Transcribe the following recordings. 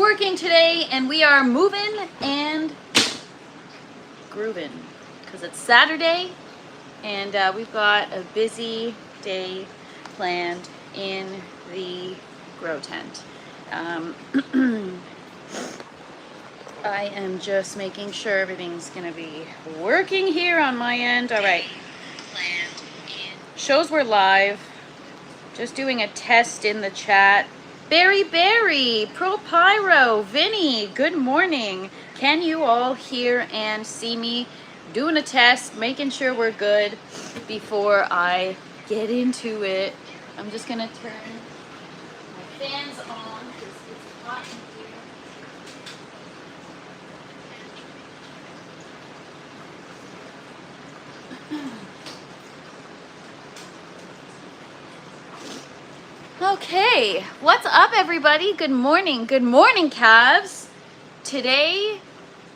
working today, and we are moving and grooving because it's Saturday, and we've got a busy day planned in the grow tent. I am just making sure everything's gonna be working here on my end. All right. Shows we're live. Just doing a test in the chat. Barry, Pro Pyro, Vinny, good morning. Can you all hear and see me? Doing a test, making sure we're good before I get into it. I'm just gonna turn my fans on because it's hot in here. Okay, what's up everybody? Good morning, calves. Today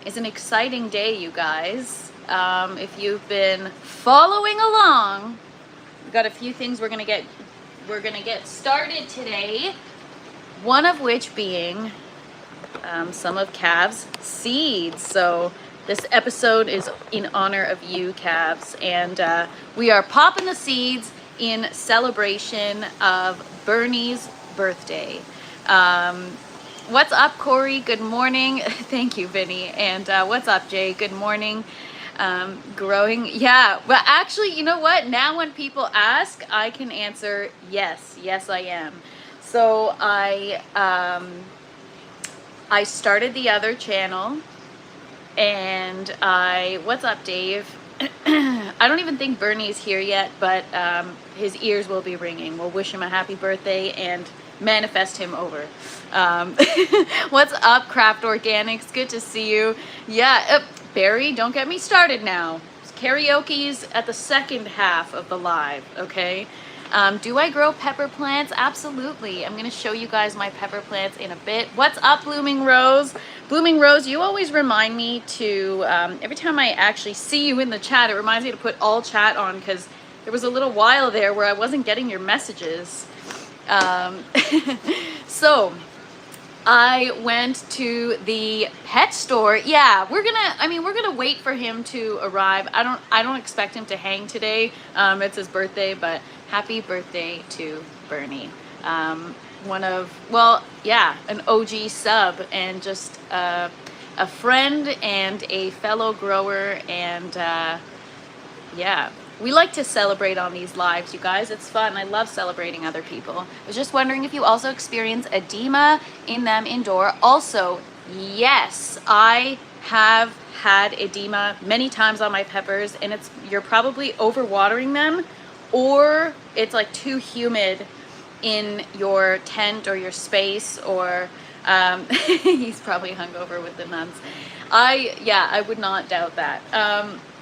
is an exciting day, you guys. If you've been following along, we've got a few things we're gonna get started today. One of which being some of Calves' seeds. So this episode is in honor of you, calves, and we are popping the seeds in celebration of Bernie's birthday. What's up, Corey? Good morning. Thank you, Vinny. And what's up, Jay? Good morning. Growing. Yeah, well, actually, you know what? Now when people ask, I can answer yes. Yes, I am. So I started the other channel, and what's up, Dave? I don't even think Bernie's here yet, but his ears will be ringing. We'll wish him a happy birthday and manifest him over. What's up, Craft Organics? Good to see you. Yeah, Barry, don't get me started now. Karaoke's at the second half of the live, okay? Do I grow pepper plants? Absolutely. I'm going to show you guys my pepper plants in a bit. What's up, Blooming Rose? Blooming Rose, you always remind me to, every time I actually see you in the chat, it reminds me to put all chat on because there was a little while there where I wasn't getting your messages. So I went to the pet store. Yeah, we're gonna wait for him to arrive. I don't expect him to hang today. It's his birthday, but happy birthday to Bernie. An OG sub and just a friend and a fellow grower, and yeah, we like to celebrate on these lives, you guys. It's fun. I love celebrating other people. I was just wondering if you also experience edema in them indoor. Also, yes, I have had edema many times on my peppers, and you're probably overwatering them, or it's like too humid in your tent or your space, or he's probably hungover with the nuns. I would not doubt that.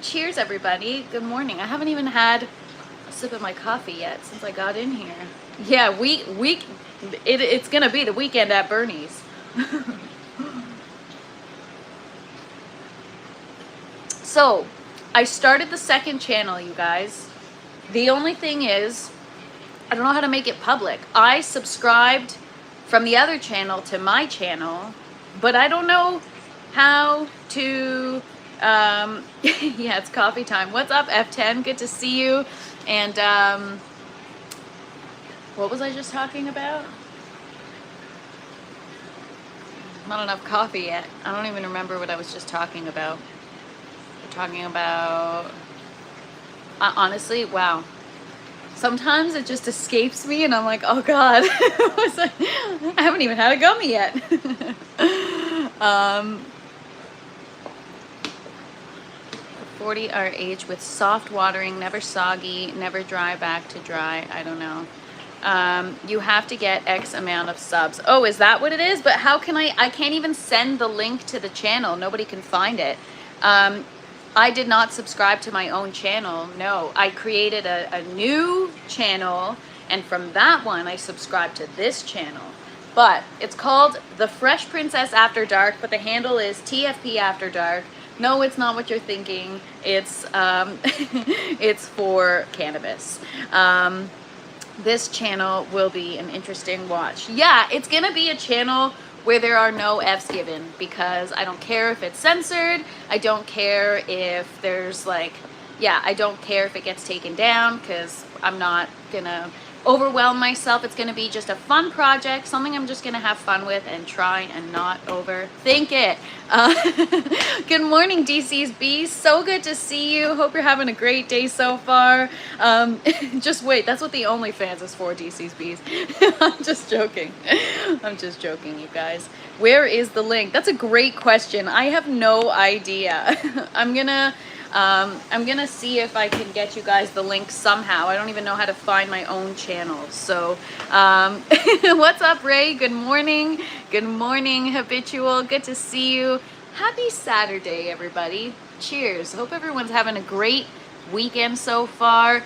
Cheers, everybody. Good morning. I haven't even had a sip of my coffee yet since I got in here. Yeah, it's gonna be the weekend at Bernie's. So, I started the second channel, you guys. The only thing is, I don't know how to make it public. I subscribed from the other channel to my channel, but I don't know how to, yeah, it's coffee time. What's up, F10? Good to see you. And what was I just talking about? Not enough coffee yet. I don't even remember what I was just talking about. We're talking about, honestly, wow. Sometimes it just escapes me and I'm like, oh God, I haven't even had a gummy yet. 40 are aged with soft watering, never soggy, never dry back to dry. I don't know. You have to get X amount of subs. Oh, is that what it is? But how can I can't even send the link to the channel. Nobody can find it. I did not subscribe to my own channel. No, I created a new channel, and from that one I subscribed to this channel. But it's called The Fresh Princess After Dark, but the handle is TFP After Dark. No, it's not what you're thinking. It's it's for cannabis. This channel will be an interesting watch. Yeah, it's gonna be a channel where there are no F's given, because I don't care if it's censored. I don't care if there's like, yeah, I don't care if it gets taken down, because I'm not gonna overwhelm myself. It's gonna be just a fun project, something I'm just gonna have fun with and try and not overthink it. Good morning, DC's Bees. So good to see you. Hope you're having a great day so far. Just wait, that's what the OnlyFans is for, DC's Bees. I'm just joking. I'm just joking, you guys. Where is the link? That's a great question. I have no idea. I'm gonna see if I can get you guys the link somehow. I don't even know how to find my own channels. So, what's up, Ray? Good morning. Good morning, Habitual. Good to see you. Happy Saturday, everybody. Cheers. Hope everyone's having a great weekend so far.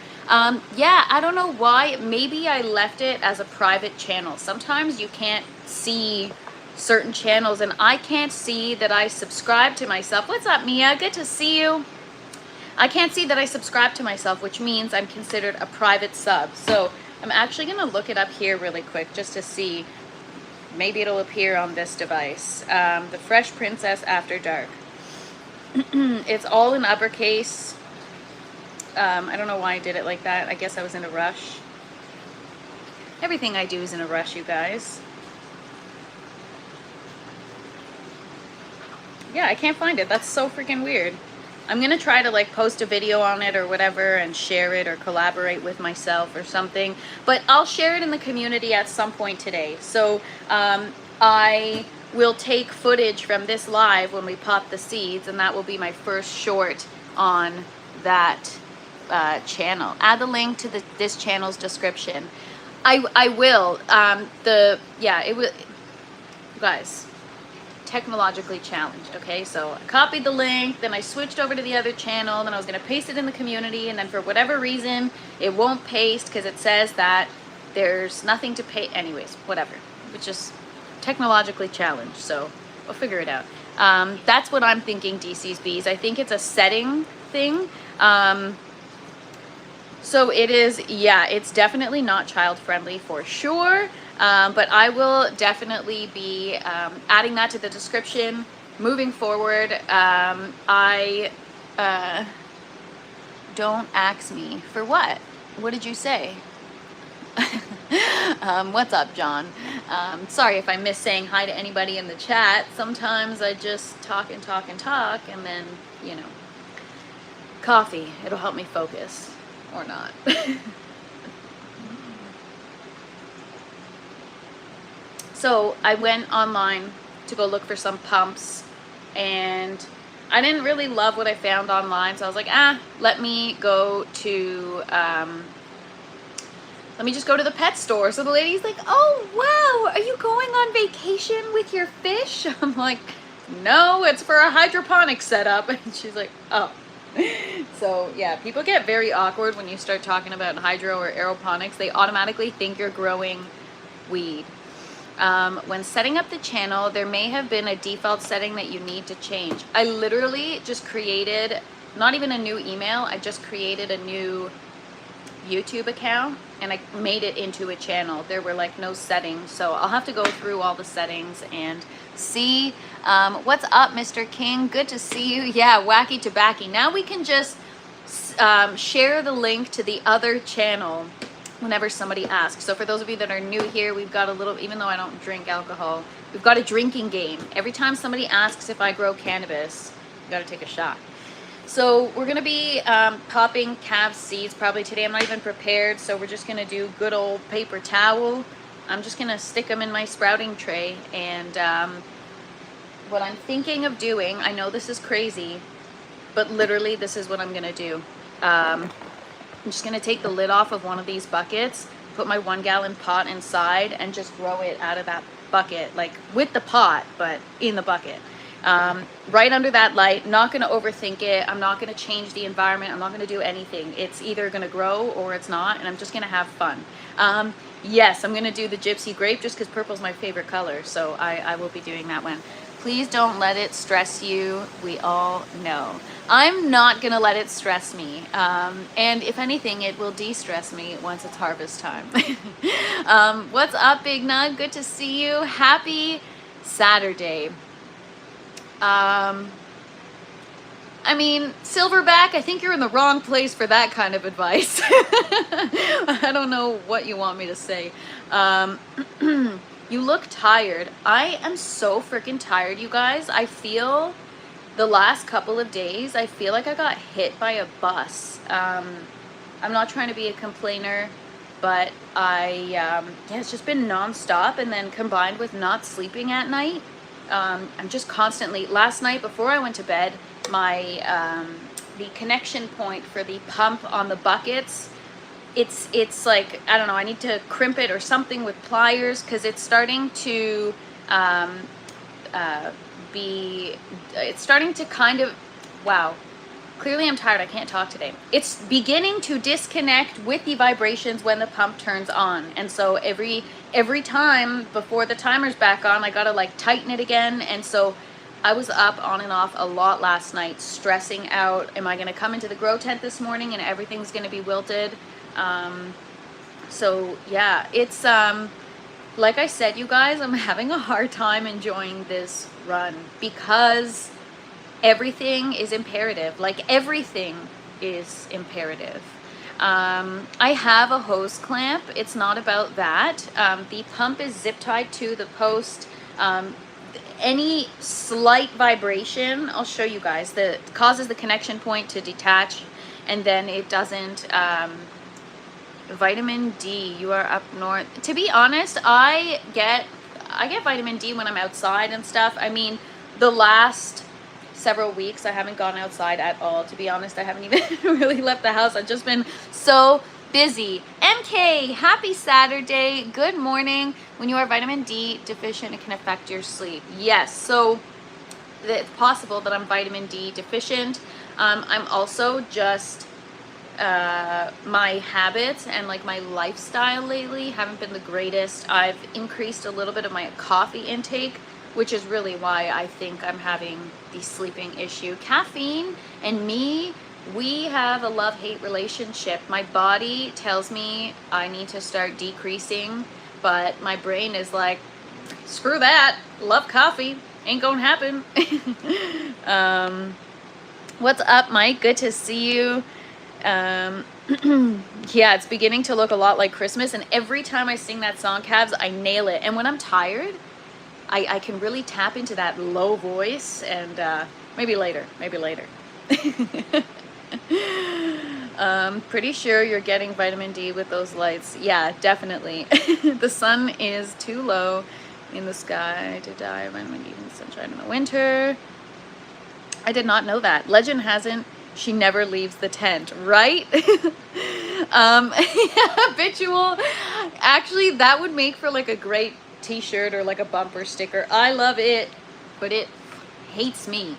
Yeah, I don't know why. Maybe I left it as a private channel. Sometimes you can't see certain channels, and I can't see that I subscribe to myself. What's up, Mia? Good to see you. I can't see that I subscribe to myself, which means I'm considered a private sub. So I'm actually going to look it up here really quick just to see. Maybe it'll appear on this device. The Fresh Princess After Dark. It's all in uppercase. I don't know why I did it like that. I guess I was in a rush. Everything I do is in a rush, you guys. Yeah, I can't find it. That's so freaking weird. I'm gonna try to like post a video on it or whatever and share it or collaborate with myself or something, but I'll share it in the community at some point today. So I will take footage from this live when we pop the seeds, and that will be my first short on that channel. Add the link to this channel's description. I will. It will, guys. Technologically challenged. Okay, so I copied the link, then I switched over to the other channel, then I was going to paste it in the community, and then for whatever reason it won't paste because it says that there's nothing to pay. Anyways, whatever. It's just technologically challenged, so we'll figure it out. That's what I'm thinking, DC's Bees. I think it's a setting thing. So it is, yeah, it's definitely not child friendly for sure. But I will definitely be adding that to the description moving forward. Don't ask me for what? What did you say? What's up, John? Sorry if I miss saying hi to anybody in the chat. Sometimes I just talk and talk and talk, and then, you know, coffee. It'll help me focus. Or not. So I went online to go look for some pumps, and I didn't really love what I found online, so I was like, let me just go to the pet store. So the lady's like, oh wow, are you going on vacation with your fish? I'm like, no, it's for a hydroponic setup. And she's like, oh. So yeah, people get very awkward when you start talking about hydro or aeroponics. They automatically think you're growing weed. When setting up the channel, there may have been a default setting that you need to change. I literally just created, not even a new email, I just created a new YouTube account and I made it into a channel. There were like no settings, so I'll have to go through all the settings and see. What's up, Mr. King? Good to see you. Yeah, Wacky Tobacco. Now we can just share the link to the other channel whenever somebody asks. So for those of you that are new here, we've got a little, even though I don't drink alcohol, we've got a drinking game. Every time somebody asks if I grow cannabis, you got to take a shot. So we're going to be popping calf seeds probably today. I'm not even prepared, so we're just going to do good old paper towel. I'm just going to stick them in my sprouting tray, and what I'm thinking of doing, I know this is crazy, but literally this is what I'm going to do. I'm just going to take the lid off of one of these buckets, put my 1 gallon pot inside, and just grow it out of that bucket, like with the pot, but in the bucket. Right under that light. Not going to overthink it. I'm not going to change the environment. I'm not going to do anything. It's either going to grow or it's not, and I'm just going to have fun. Yes, I'm going to do the gypsy grape just because purple's my favorite color, so I will be doing that one. Please don't let it stress you. We all know. I'm not going to let it stress me. And if anything, it will de-stress me once it's harvest time. What's up, Big Nug? Good to see you. Happy Saturday. I mean, Silverback, I think you're in the wrong place for that kind of advice. I don't know what you want me to say. You look tired. I am so freaking tired, you guys. I feel the last couple of days, I feel like I got hit by a bus. I'm not trying to be a complainer, but yeah, it's just been nonstop, and then combined with not sleeping at night. I'm just constantly, last night before I went to bed, my the connection point for the pump on the buckets, it's like, I don't know, I need to crimp it or something with pliers, because it's starting to it's starting to kind of, wow, clearly I'm tired, I can't talk today. It's beginning to disconnect with the vibrations when the pump turns on, and so every time before the timer's back on, I gotta like tighten it again. And so I was up on and off a lot last night, stressing out, am I gonna come into the grow tent this morning and everything's gonna be wilted? So yeah, it's like I said, you guys, I'm having a hard time enjoying this run because everything is imperative. Like, everything is imperative. I have a hose clamp. It's not about that. The pump is zip tied to the post. Any slight vibration, I'll show you guys, that causes the connection point to detach, and then it doesn't. Vitamin D, you are up north. To be honest, I get vitamin D when I'm outside and stuff. I mean, the last several weeks I haven't gone outside at all. To be honest, I haven't even really left the house. I've just been so busy. MK, happy Saturday. Good morning. When you are vitamin D deficient, it can affect your sleep. Yes, so it's possible that I'm vitamin D deficient. I'm also just my habits and like my lifestyle lately haven't been the greatest. I've increased a little bit of my coffee intake, which is really why I think I'm having the sleeping issue. Caffeine and me, we have a love-hate relationship. My body tells me I need to start decreasing, but my brain is like, screw that, love coffee, ain't gonna happen. What's up, Mike? Good to see you. Yeah, it's beginning to look a lot like Christmas, and every time I sing that song, Cabs, I nail it. And when I'm tired, I can really tap into that low voice, and maybe later. Pretty sure you're getting vitamin D with those lights. Yeah, definitely. The sun is too low in the sky to die. Vitamin D in the sunshine in the winter. I did not know that. Legend hasn't. She never leaves the tent, right? Habitual. Actually, that would make for like a great t-shirt or like a bumper sticker. I love it, but it hates me.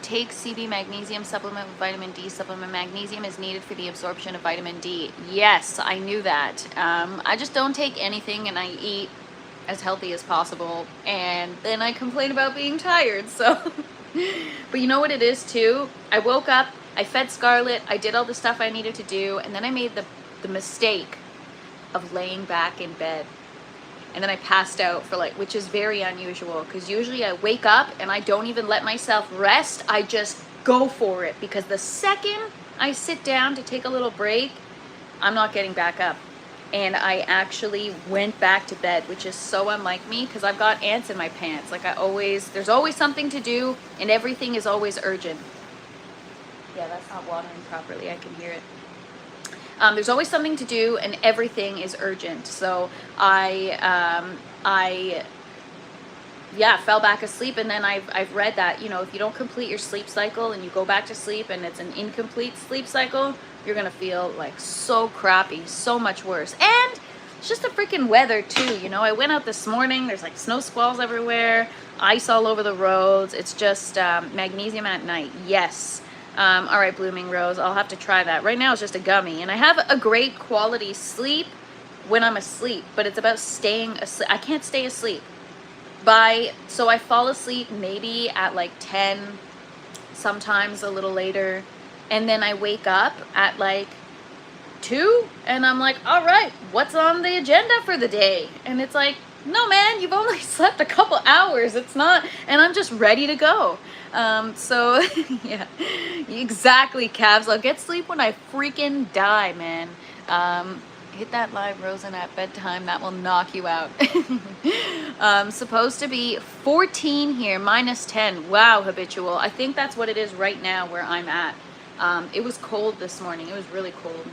Take CB magnesium supplement with vitamin D supplement. Magnesium is needed for the absorption of vitamin D. Yes, I knew that. I just don't take anything, and I eat as healthy as possible, and then I complain about being tired, so. But you know what it is too? I woke up, I fed Scarlett, I did all the stuff I needed to do, and then I made the mistake of laying back in bed. And then I passed out for like, which is very unusual, because usually I wake up and I don't even let myself rest. I just go for it, because the second I sit down to take a little break, I'm not getting back up. And I actually went back to bed, which is so unlike me, because I've got ants in my pants. Like, there's always something to do, and everything is always urgent. Yeah, that's not watering properly. I can hear it. There's always something to do, and everything is urgent. So I fell back asleep, and then I've read that, you know, if you don't complete your sleep cycle and you go back to sleep and it's an incomplete sleep cycle, you're gonna feel like so crappy, so much worse. And it's just the freaking weather too, you know. I went out this morning, there's like snow squalls everywhere, ice all over the roads. It's just magnesium at night. Yes. All right, Blooming Rose, I'll have to try that. Right now it's just a gummy, and I have a great quality sleep when I'm asleep, but it's about staying asleep. I can't stay asleep. So I fall asleep maybe at like 10, sometimes a little later, and then I wake up at like 2, and I'm like, all right, what's on the agenda for the day? And it's like No, man, you've only slept a couple hours. It's not, and I'm just ready to go. So yeah, exactly, Cavs. I'll get sleep when I freaking die, man. Hit that live Rosen at bedtime. That will knock you out. Supposed to be 14 here, minus 10. Wow, habitual. I think that's what it is right now where I'm at. It was cold this morning. It was really cold.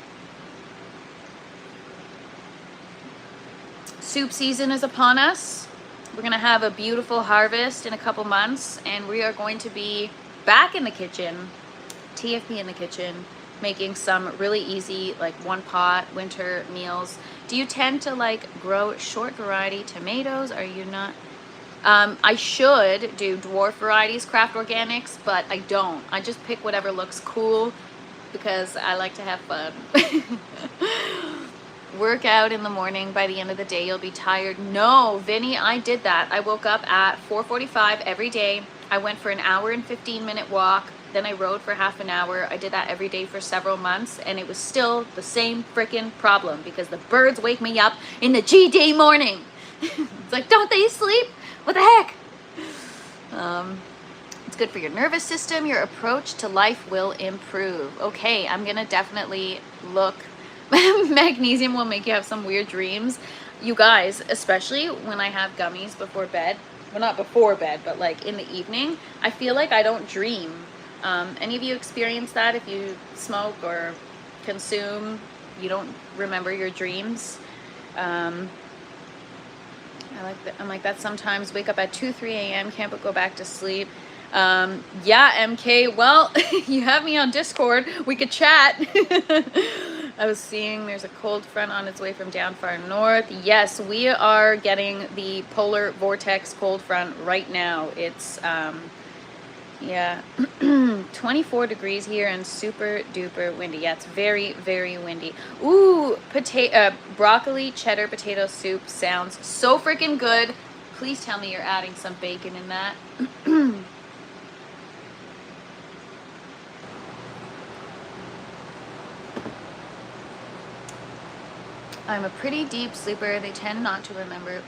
Soup season is upon us. We're going to have a beautiful harvest in a couple months, and we are going to be back in the kitchen, TFP in the kitchen, making some really easy, like one pot winter meals. Do you tend to like grow short variety tomatoes? Are you not? I should do dwarf varieties, craft organics, but I don't. I just pick whatever looks cool because I like to have fun. Work out in the morning. By the end of the day, you'll be tired. No, Vinny, I did that. I woke up at 4:45 every day. I went for an hour and 15-minute walk. Then I rode for half an hour. I did that every day for several months, and it was still the same freaking problem because the birds wake me up in the GD morning. It's like, don't they sleep? What the heck? It's good for your nervous system. Your approach to life will improve. Okay, I'm gonna definitely look. Magnesium will make you have some weird dreams. You guys, especially when I have gummies before bed, well, not before bed, but like in the evening, I feel like I don't dream. Any of you experience that? If you smoke or consume, you don't remember your dreams. I'm like that sometimes. Wake up at 2, 3 a.m. Can't but go back to sleep. Yeah, MK, well, you have me on Discord. We could chat. I was seeing there's a cold front on its way from down far north. Yes, we are getting the polar vortex cold front right now. It's, yeah, 24 degrees here and super duper windy. Yeah, it's very, very windy. Ooh, broccoli cheddar potato soup sounds so freaking good. Please tell me you're adding some bacon in that. I'm a pretty deep sleeper. They tend not to remember.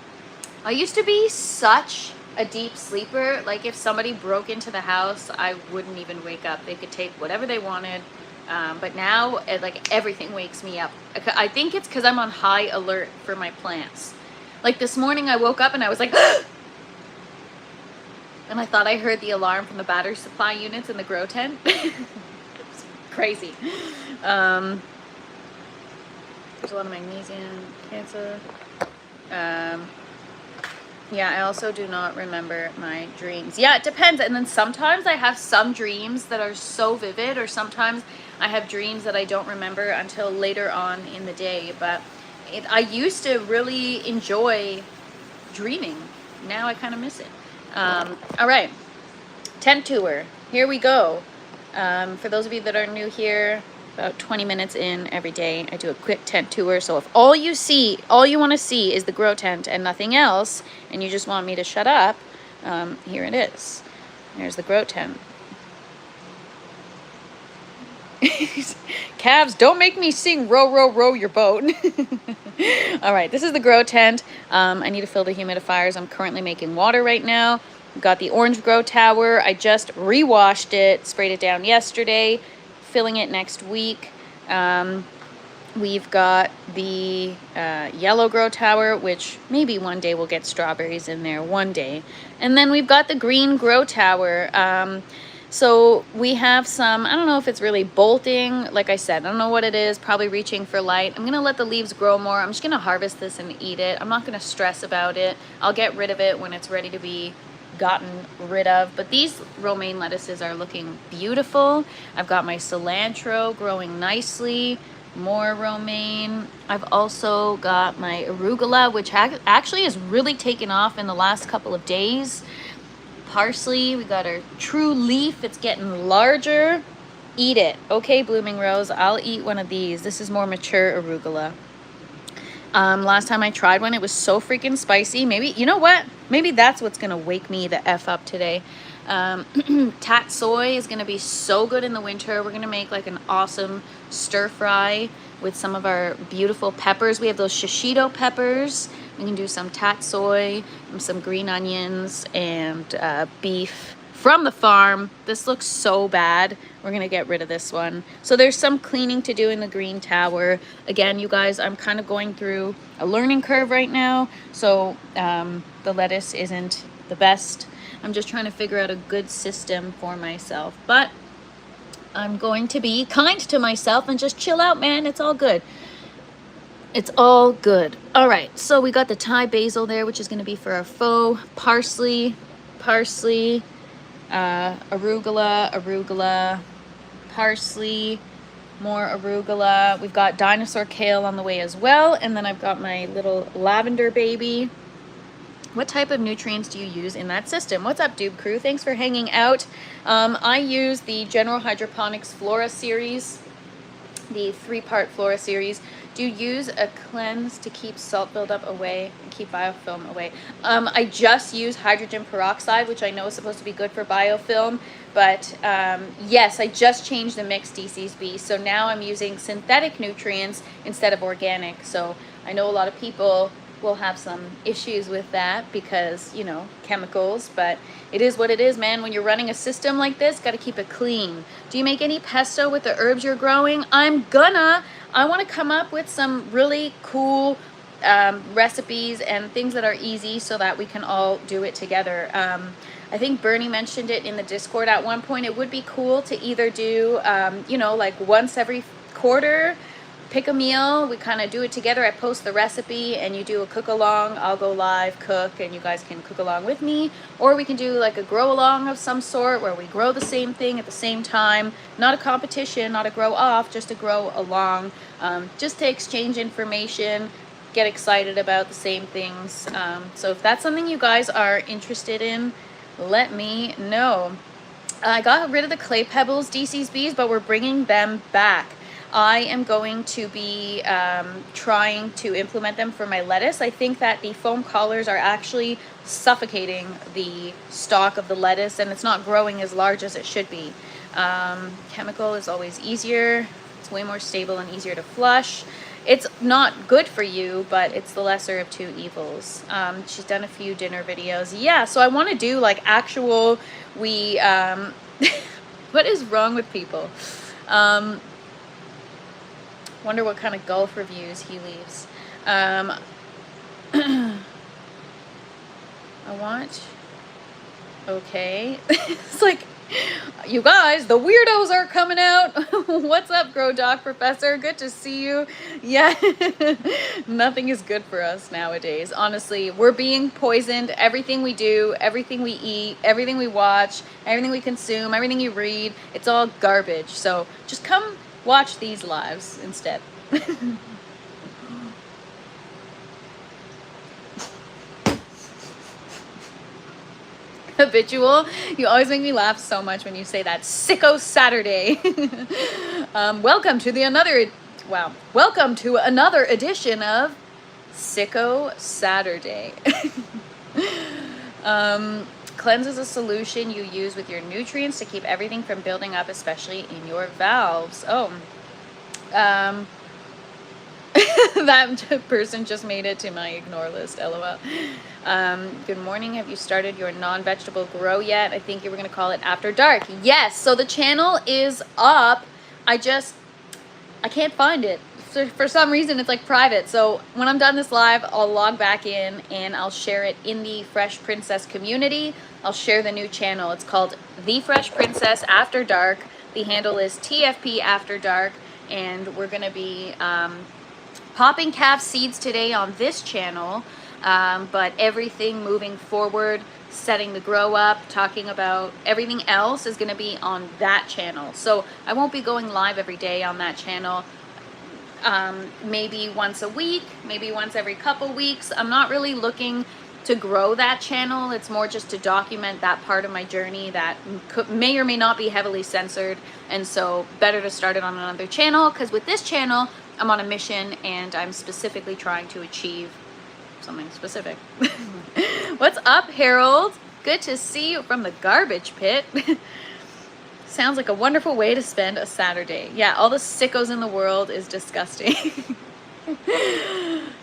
I used to be such a deep sleeper. Like if somebody broke into the house, I wouldn't even wake up. They could take whatever they wanted. But now, like everything wakes me up. I think it's because I'm on high alert for my plants. Like this morning, I woke up and I was like, and I thought I heard the alarm from the battery supply units in the grow tent. It's crazy. There's a lot of magnesium, cancer. Yeah, I also do not remember my dreams. Yeah, it depends. And then sometimes I have some dreams that are so vivid, or sometimes I have dreams that I don't remember until later on in the day. But I used to really enjoy dreaming. Now I kind of miss it. All right, tent tour. Here we go. For those of you that are new here, about 20 minutes in every day, I do a quick tent tour. So if all you want to see is the grow tent and nothing else, and you just want me to shut up, here it is. There's the grow tent. Calves, don't make me sing row, row, row your boat. All right, this is the grow tent. I need to fill the humidifiers. I'm currently making water right now. We've got the orange grow tower. I just re-washed it, sprayed it down yesterday. Filling it next week. We've got the yellow grow tower, which maybe one day we'll get strawberries in there one day. And then we've got the green grow tower. So we have some, I don't know if it's really bolting. Like I said, I don't know what it is, probably reaching for light. I'm gonna let the leaves grow more. I'm just gonna harvest this and eat it. I'm not gonna stress about it. I'll get rid of it when it's ready to be gotten rid of. But these romaine lettuces are looking beautiful. I've got my cilantro growing nicely, more romaine. I've also got my arugula, which actually has really taken off in the last couple of days. Parsley, we got our true leaf. It's getting larger. Eat it. Okay, blooming rose, I'll eat one of these. This is more mature arugula. Last time I tried one, it was so freaking spicy. Maybe, you know what? Maybe that's what's gonna wake me the F up today. Tat soy is gonna be so good in the winter. We're gonna make like an awesome stir fry with some of our beautiful peppers. We have those shishito peppers. We can do some tatsoi, some green onions, and beef from the farm. This looks so bad. We're gonna get rid of this one. So there's some cleaning to do in the green tower. Again, you guys, I'm kind of going through a learning curve right now. So the lettuce isn't the best. I'm just trying to figure out a good system for myself. But I'm going to be kind to myself and just chill out, man. It's all good. It's all good. All right, so we got the Thai basil there, which is going to be for our pho. Parsley, arugula, parsley, more arugula. We've got dinosaur kale on the way as well. And then I've got my little lavender baby. What type of nutrients do you use in that system? What's up, Dube Crew? Thanks for hanging out. I use the General Hydroponics Flora series, the 3-part Flora series. Do you use a cleanse to keep salt buildup away and keep biofilm away? I just use hydrogen peroxide, which I know is supposed to be good for biofilm. But yes, I just changed the mix, DCSB. So now I'm using synthetic nutrients instead of organic. So I know a lot of people will have some issues with that because, you know, chemicals, but it is what it is, man. When you're running a system like this, got to keep it clean. Do you make any pesto with the herbs you're growing? I want to come up with some really cool recipes and things that are easy so that we can all do it together. I think Bernie mentioned it in the Discord at one point. It would be cool to either do, you know, like once every quarter, pick a meal, we kind of do it together. I post the recipe and you do a cook along. I'll go live, cook, and you guys can cook along with me. Or we can do like a grow along of some sort where we grow the same thing at the same time. Not a competition, not a grow off, just a grow along. Just to exchange information, get excited about the same things. So if that's something you guys are interested in, let me know. I got rid of the clay pebbles, DCSBs, but we're bringing them back. I am going to be trying to implement them for my lettuce. I think that the foam collars are actually suffocating the stalk of the lettuce and it's not growing as large as it should be. Chemical is always easier. It's way more stable and easier to flush. It's not good for you, but it's the lesser of two evils. She's done a few dinner videos. Yeah, so I want to do like actual, what is wrong with people? Wonder what kind of golf reviews he leaves. I want, okay. It's like, you guys, the weirdos are coming out. What's up, Grow Doc Professor? Good to see you. Yeah, nothing is good for us nowadays. Honestly, we're being poisoned. Everything we do, everything we eat, everything we watch, everything we consume, everything you read, it's all garbage. So just come watch these lives instead. Habitual. You always make me laugh so much when you say that. Sicko Saturday. Welcome to another edition of Sicko Saturday. Cleanse is a solution you use with your nutrients to keep everything from building up, especially in your valves. Oh, that person just made it to my ignore list, LOL. Good morning. Have you started your non-vegetable grow yet? I think you were going to call it After Dark. Yes. So the channel is up. I can't find it. For some reason, it's like private. So when I'm done this live, I'll log back in and I'll share it in the Fresh Princess community. I'll share the new channel. It's called The Fresh Princess After Dark. The handle is TFP After Dark. And we're going to be popping calf seeds today on this channel. But everything moving forward, setting the grow up, talking about everything else is going to be on that channel. So I won't be going live every day on that channel. Maybe once a week, maybe once every couple weeks. I'm not really looking to grow that channel. It's more just to document that part of my journey that may or may not be heavily censored. And so better to start it on another channel, because with this channel, I'm on a mission and I'm specifically trying to achieve something specific. What's up, Harold? Good to see you from the garbage pit. Sounds like a wonderful way to spend a Saturday. Yeah, all the sickos in the world is disgusting.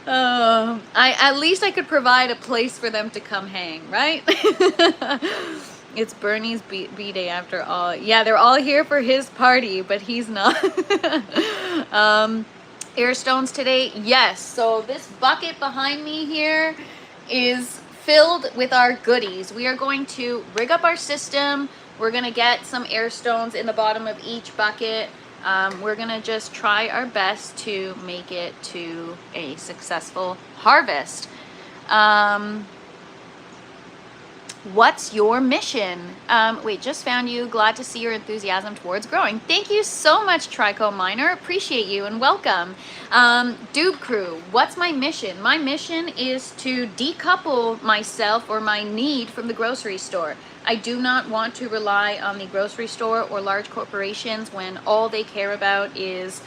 At least I could provide a place for them to come hang, right? It's Bernie's B-Day after all. Yeah, they're all here for his party, but he's not. Air stones today, yes. So this bucket behind me here is filled with our goodies. We are going to rig up our system. We're gonna get some air stones in the bottom of each bucket. We're gonna just try our best to make it to a successful harvest. What's your mission? Wait, just found you. Glad to see your enthusiasm towards growing. Thank you so much, Trico Miner. Appreciate you and welcome. Doob Crew, what's my mission? My mission is to decouple myself or my need from the grocery store. I do not want to rely on the grocery store or large corporations when all they care about is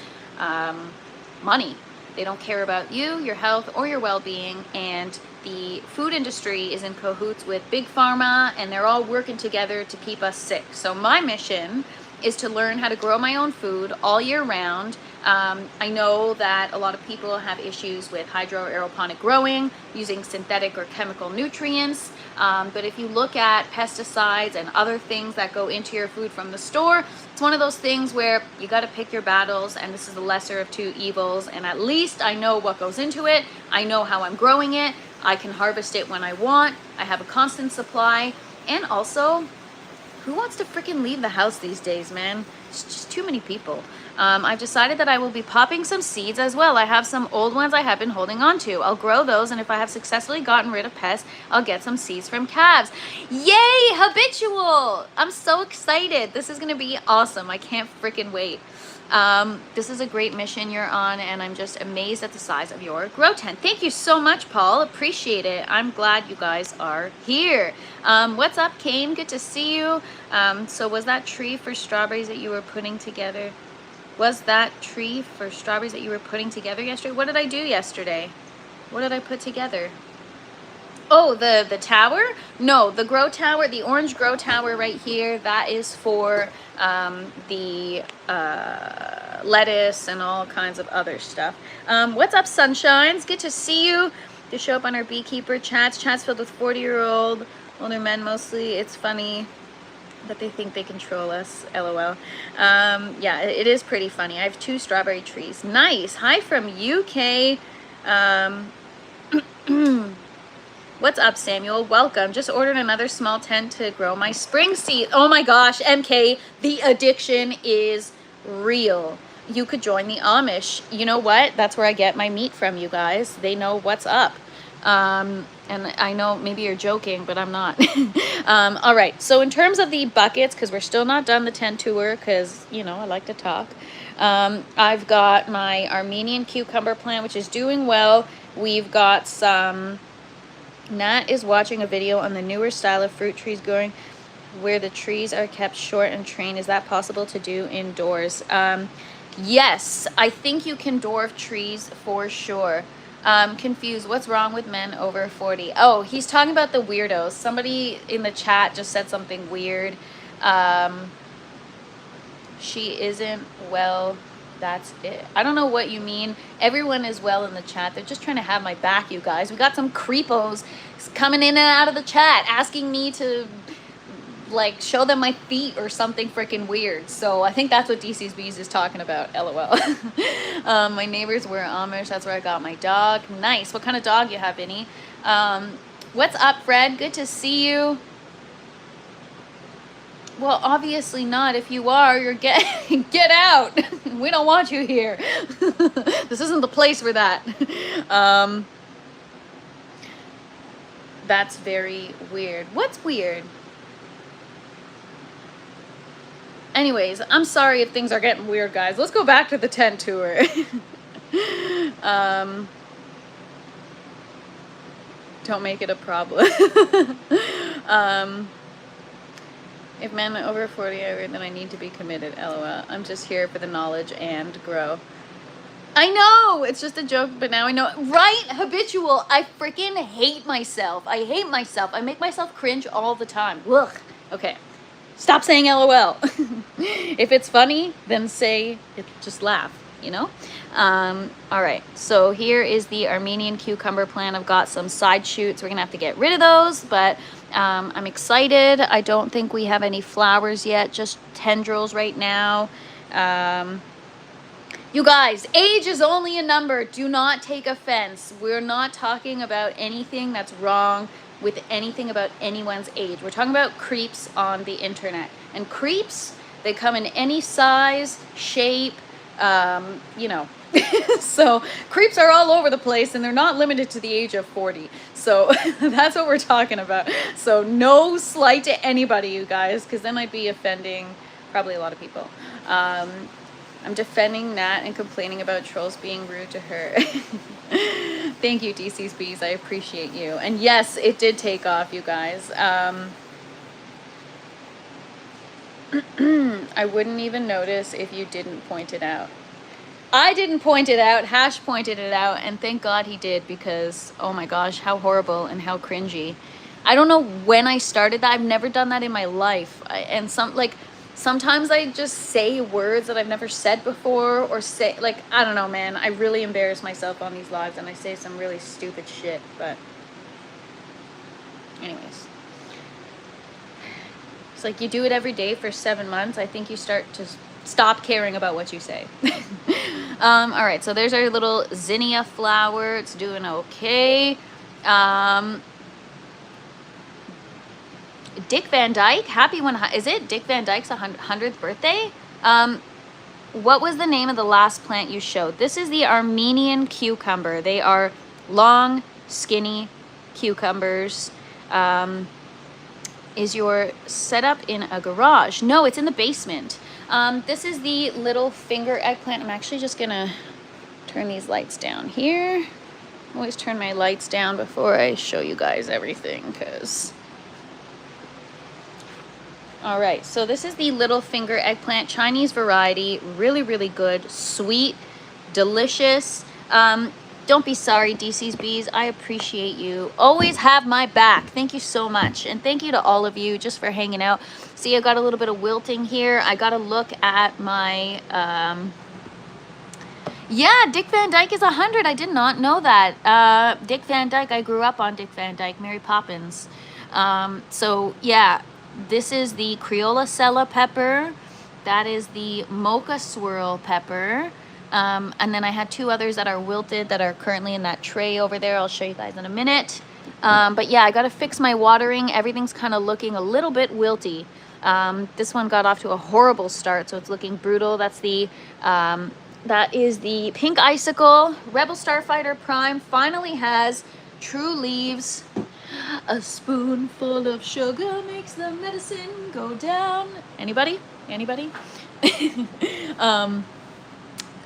money. They don't care about you, your health, or your well-being, and the food industry is in cahoots with Big Pharma, and they're all working together to keep us sick. So my mission is to learn how to grow my own food all year round. I know that a lot of people have issues with hydroaeroponic growing, using synthetic or chemical nutrients. But if you look at pesticides and other things that go into your food from the store, it's one of those things where you got to pick your battles, and this is the lesser of two evils. And at least I know what goes into it. I know how I'm growing it. I can harvest it when I want. I have a constant supply. And also, who wants to freaking leave the house these days, man? It's just too many people. I've decided that I will be popping some seeds as well. I have some old ones I have been holding on to. I'll grow those, and if I have successfully gotten rid of pests, I'll get some seeds from calves. Yay, habitual! I'm so excited. This is gonna be awesome. I can't freaking wait. This is a great mission you're on, and I'm just amazed at the size of your grow tent. Thank you so much, Paul. Appreciate it. I'm glad you guys are here. What's up, Kane? Good to see you. So was that tree for strawberries that you were putting together? Was that tree for strawberries that you were putting together yesterday? What did I do yesterday? What did I put together? Oh, the tower? No, the grow tower, the orange grow tower right here, that is for the lettuce and all kinds of other stuff. What's up, sunshines? Good to see you. To show up on our beekeeper chats filled with 40-year-old older men mostly. It's funny that they think they control us, lol. Yeah, it is pretty funny. I have 2 strawberry trees. Nice. Hi from UK. What's up, Samuel? Welcome. Just ordered another small tent to grow my spring seed. Oh my gosh, MK, the addiction is real. You could join the Amish. You know what? That's where I get my meat from, you guys. They know what's up. And I know maybe you're joking, but I'm not. All right, so in terms of the buckets, because we're still not done the tent tour, because, you know, I like to talk. I've got my Armenian cucumber plant, which is doing well. We've got some... Nat is watching a video on the newer style of fruit trees growing where the trees are kept short and trained. Is that possible to do indoors? Yes, I think you can dwarf trees for sure. Confused. What's wrong with men over 40? Oh, he's talking about the weirdos. Somebody in the chat just said something weird. She isn't well. That's it. I don't know what you mean. Everyone is well in the chat. They're just trying to have my back, you guys. We got some creepos coming in and out of the chat asking me to like show them my feet or something freaking weird. So I think that's what DC's Bees is talking about. LOL. My neighbors were Amish. That's where I got my dog. Nice. What kind of dog you have, Vinny? What's up, Fred? Good to see you. Well, obviously not. If you are, you're get out. We don't want you here. This isn't the place for that. That's very weird. What's weird? Anyways, I'm sorry if things are getting weird, guys. Let's go back to the tent tour. Don't make it a problem. If men over 40 are weird, then I need to be committed. LOL. I'm just here for the knowledge and grow. I know! It's just a joke, but now I know. Right? Habitual. I freaking hate myself. I hate myself. I make myself cringe all the time. Ugh. Okay. Stop saying LOL. If it's funny, then say it. Just laugh. you know? All right, so here is the Armenian cucumber plant. I've got some side shoots. We're gonna have to get rid of those, but I'm excited. I don't think we have any flowers yet, just tendrils right now. You guys, age is only a number. Do not take offense. We're not talking about anything that's wrong with anything about anyone's age. We're talking about creeps on the internet. And creeps, they come in any size, shape, you know. So creeps are all over the place, and they're not limited to the age of 40. So that's what we're talking about. So no slight to anybody, you guys, because that might be offending probably a lot of people. I'm defending Nat and complaining about trolls being rude to her. Thank you, DC's Bees. I appreciate you. And yes, it did take off, you guys. I wouldn't even notice if you didn't point it out. I didn't point it out. Hash pointed it out, and thank God he did, because oh my gosh, how horrible and how cringy. I don't know when I started that. I've never done that in my life. Sometimes I just say words that I've never said before, or say, like, I don't know, man. I really embarrass myself on these lives, and I say some really stupid shit, but anyways. It's like you do it every day for 7 months. I think you start to stop caring about what you say. All right, so there's our little zinnia flower. It's doing okay. Dick Van Dyke, happy one. Is it Dick Van Dyke's 100th birthday? What was the name of the last plant you showed? This is the Armenian cucumber. They are long, skinny cucumbers. Is your setup in a garage? No, it's in the basement. This is the little finger eggplant. I'm actually just gonna turn these lights down here. Always turn my lights down before I show you guys everything, because... All right, so this is the little finger eggplant, Chinese variety, really, really good, sweet, delicious. Don't be sorry, DC's Bees. I appreciate you. Always have my back. Thank you so much. And thank you to all of you just for hanging out. See, I got a little bit of wilting here. I got to look at my... Yeah, Dick Van Dyke is 100. I did not know that. Dick Van Dyke, I grew up on Dick Van Dyke, Mary Poppins. So, yeah. This is the Creola pepper. That is the Mocha Swirl pepper. And then I had two others that are wilted that are currently in that tray over there. I'll show you guys in a minute. But yeah, I got to fix my watering. Everything's kind of looking a little bit wilty. This one got off to a horrible start, so it's looking brutal. That's the, that is the Pink Icicle. Rebel Starfighter Prime finally has true leaves. A spoonful of sugar makes the medicine go down. Anybody? Anybody? And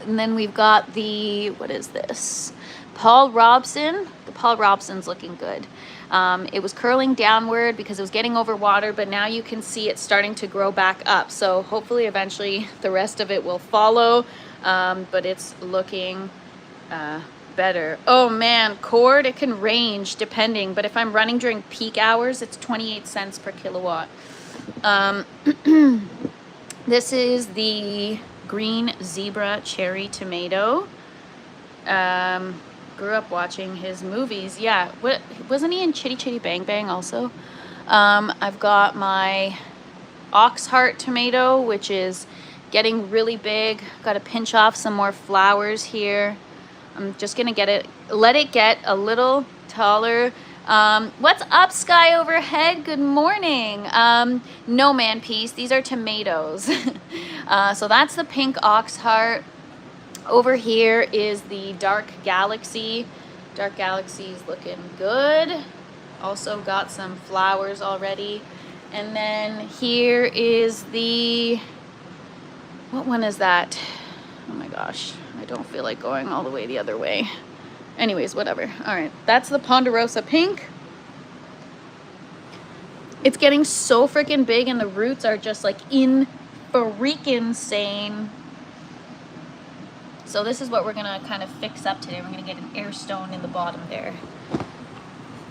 then we've got the, what is this? Paul Robson. The Paul Robson's looking good. It was curling downward because it was getting overwatered, but now you can see it's starting to grow back up. So hopefully eventually the rest of it will follow, but it's looking better. Oh man, cord, it can range depending, but if I'm running during peak hours, it's 28 cents per kilowatt. This is the green zebra cherry tomato. Grew up watching his movies. Yeah, wasn't he in Chitty Chitty Bang Bang also? I've got my ox heart tomato, which is getting really big. Got to pinch off some more flowers here. I'm just gonna let it get a little taller. What's up, Sky Overhead? Good morning. No, man, peace. These are tomatoes. So that's the pink ox heart. Over here is the Dark Galaxy. Dark Galaxy is looking good. Also got some flowers already. And then here is the, what one is that? Oh my gosh, I don't feel like going all the way the other way. Anyways, whatever. All right, that's the Ponderosa Pink. It's getting so freaking big and the roots are just like freaking insane. So this is what we're gonna kind of fix up today. We're gonna get an air stone in the bottom there.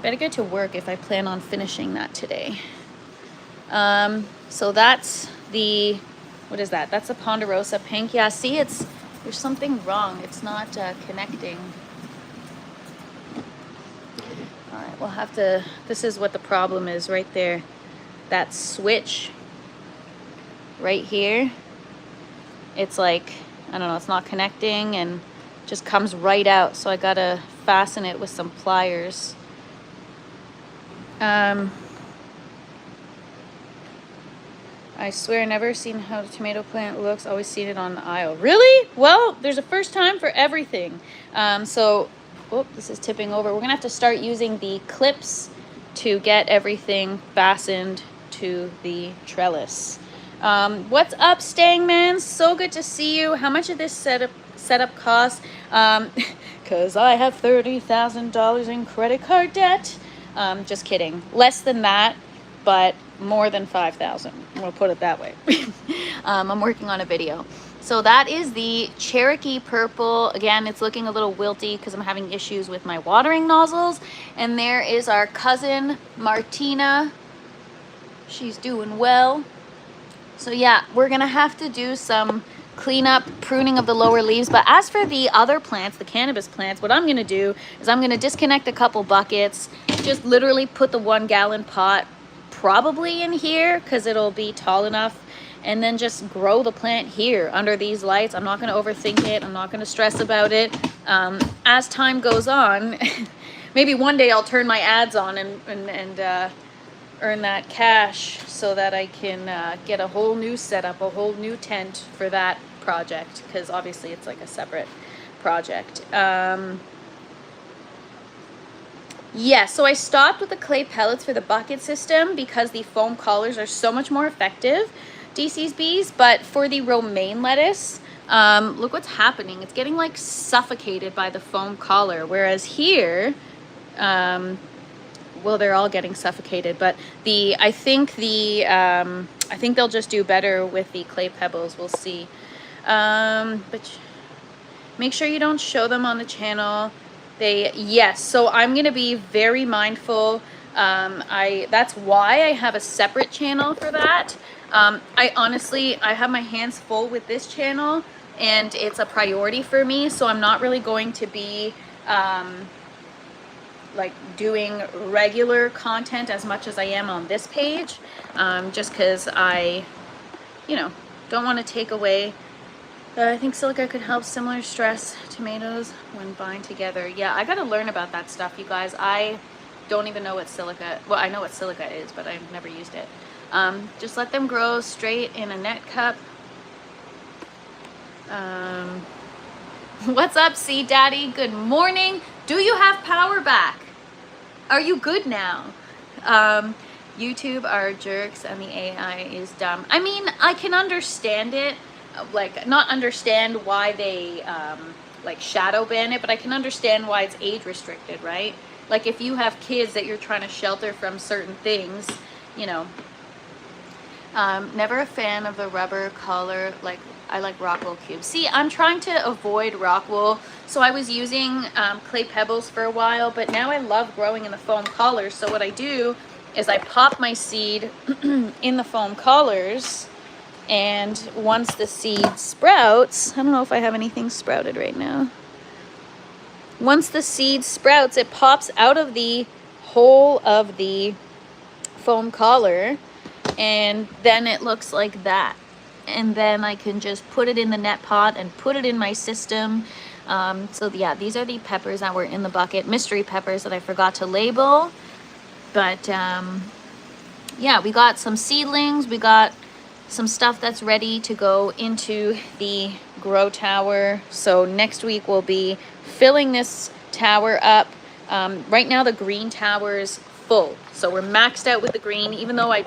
Better get to work if I plan on finishing that today. So that's the, what is that? That's the Ponderosa Pink. Yeah, see, it's There's something wrong. It's not connecting. All right, we'll have to, this is what the problem is right there. That switch right here, it's like, I don't know, it's not connecting and just comes right out. So I gotta fasten it with some pliers. I swear, never seen how the tomato plant looks. Always seen it on the aisle. Really? Well, there's a first time for everything. Oh, this is tipping over. We're gonna have to start using the clips to get everything fastened to the trellis. What's up, Stangman? So good to see you. How much did this setup cost? Because I have $30,000 in credit card debt. Just kidding. Less than that, but more than 5,000. We'll put it that way. I'm working on a video. So that is the Cherokee Purple. Again, it's looking a little wilty because I'm having issues with my watering nozzles. And there is our cousin, Martina. She's doing well. So yeah, we're gonna have to do some cleanup, pruning of the lower leaves. But as for the other plants, the cannabis plants, what I'm gonna do is I'm gonna disconnect a couple buckets, just literally put the 1 gallon pot probably in here because it'll be tall enough, and then just grow the plant here under these lights. I'm not going to overthink it. I'm not going to stress about it. As time goes on, maybe one day I'll turn my ads on and earn that cash so that I can get a whole new setup, a whole new tent for that project, because obviously it's like a separate project. Yeah, so I stopped with the clay pellets for the bucket system because the foam collars are so much more effective, DC's Bees. But for the romaine lettuce, look what's happening. It's getting like suffocated by the foam collar, whereas here, well, they're all getting suffocated, but I think they'll just do better with the clay pebbles. We'll see. But make sure you don't show them on the channel. Yes, so I'm gonna be very mindful. That's why I have a separate channel for that. I have my hands full with this channel, and it's a priority for me, so I'm not really going to be like doing regular content as much as I am on this page, just because I don't want to take away. I think silica could help similar stress tomatoes when bind together. Yeah, I gotta learn about that stuff, you guys. I don't even know what silica, well, I know what silica is, but I've never used it. Just let them grow straight in a net cup. What's up, Seed Daddy? Good morning. Do you have power back? Are you good now? YouTube are jerks and the AI is dumb. I mean, I can understand it. Like, not understand why they like shadow ban it, but I can understand why it's age restricted, right? Like, if you have kids that you're trying to shelter from certain things, never a fan of the rubber color. Like, I like rock wool cubes. See, I'm trying to avoid rock wool, so I was using clay pebbles for a while, but now I love growing in the foam collars. So what I do is I pop my seed in the foam collars, and once the seed sprouts, I don't know if I have anything sprouted right now. Once the seed sprouts, it pops out of the hole of the foam collar, and then it looks like that. And then I can just put it in the net pot and put it in my system. So yeah, these are the peppers that were in the bucket, mystery peppers that I forgot to label. But yeah, we got some seedlings, we got some stuff that's ready to go into the grow tower. So next week we'll be filling this tower up. Right now the green tower is full, so we're maxed out with the green. Even though I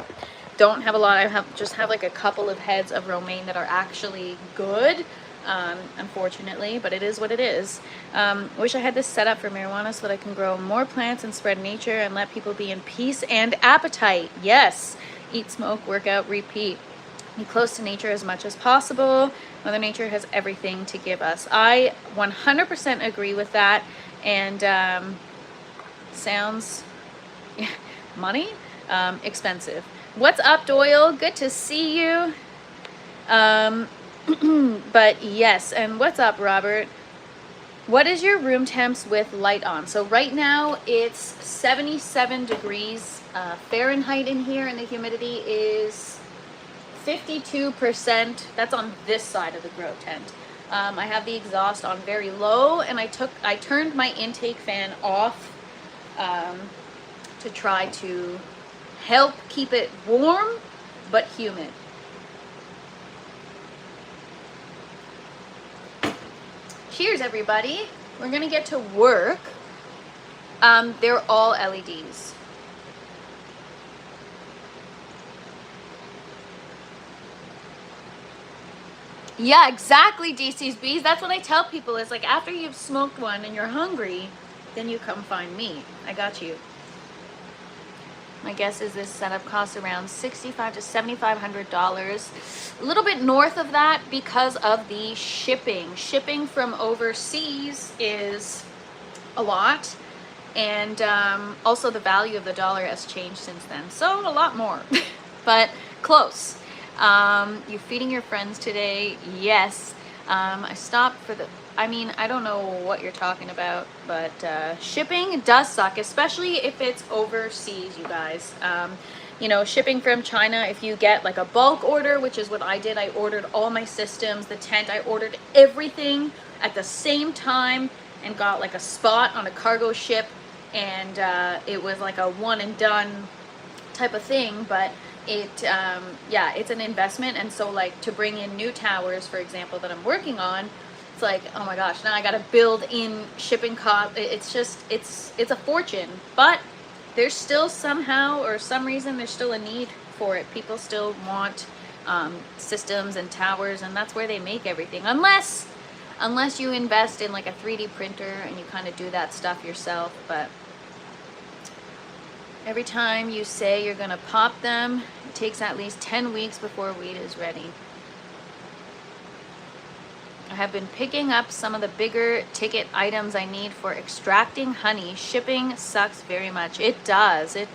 don't have a lot, I just have like a couple of heads of romaine that are actually good, unfortunately, but it is what it is. Wish I had this set up for marijuana so that I can grow more plants and spread nature and let people be in peace and appetite. Yes, eat, smoke, work out, repeat. Be close to nature as much as possible. Mother Nature has everything to give us. I 100% agree with that. And sounds money expensive. What's up, Doyle? Good to see you. But yes, and what's up, Robert? What is your room temps with light on? So right now it's 77 degrees Fahrenheit in here, and the humidity is 52%. That's on this side of the grow tent. I have the exhaust on very low, and I turned my intake fan off to try to help keep it warm but humid. Cheers, everybody. We're gonna get to work. They're all LEDs. Yeah, exactly, DC's Bees. That's what I tell people is like, after you've smoked one and you're hungry, then you come find me. I got you. My guess is this setup costs around $6,500 to $7,500. A little bit north of that because of the shipping. Shipping from overseas is a lot. And also the value of the dollar has changed since then. So a lot more, but close. You feeding your friends today? Yes. I stopped for I don't know what you're talking about, but shipping does suck, especially if it's overseas, you guys. Shipping from China, if you get like a bulk order, which is what I did, I ordered all my systems, the tent, I ordered everything at the same time and got like a spot on a cargo ship, and it was like a one and done type of thing, but it's an investment. And so like to bring in new towers, for example, that I'm working on, it's like, oh my gosh, now I got to build in shipping cost. It's just, it's a fortune, but there's still somehow or some reason there's still a need for it. People still want systems and towers, and that's where they make everything, unless you invest in like a 3D printer and you kind of do that stuff yourself. But every time you say you're gonna pop them, it takes at least 10 weeks before weed is ready. I have been picking up some of the bigger ticket items I need for extracting honey. Shipping sucks very much. It does. But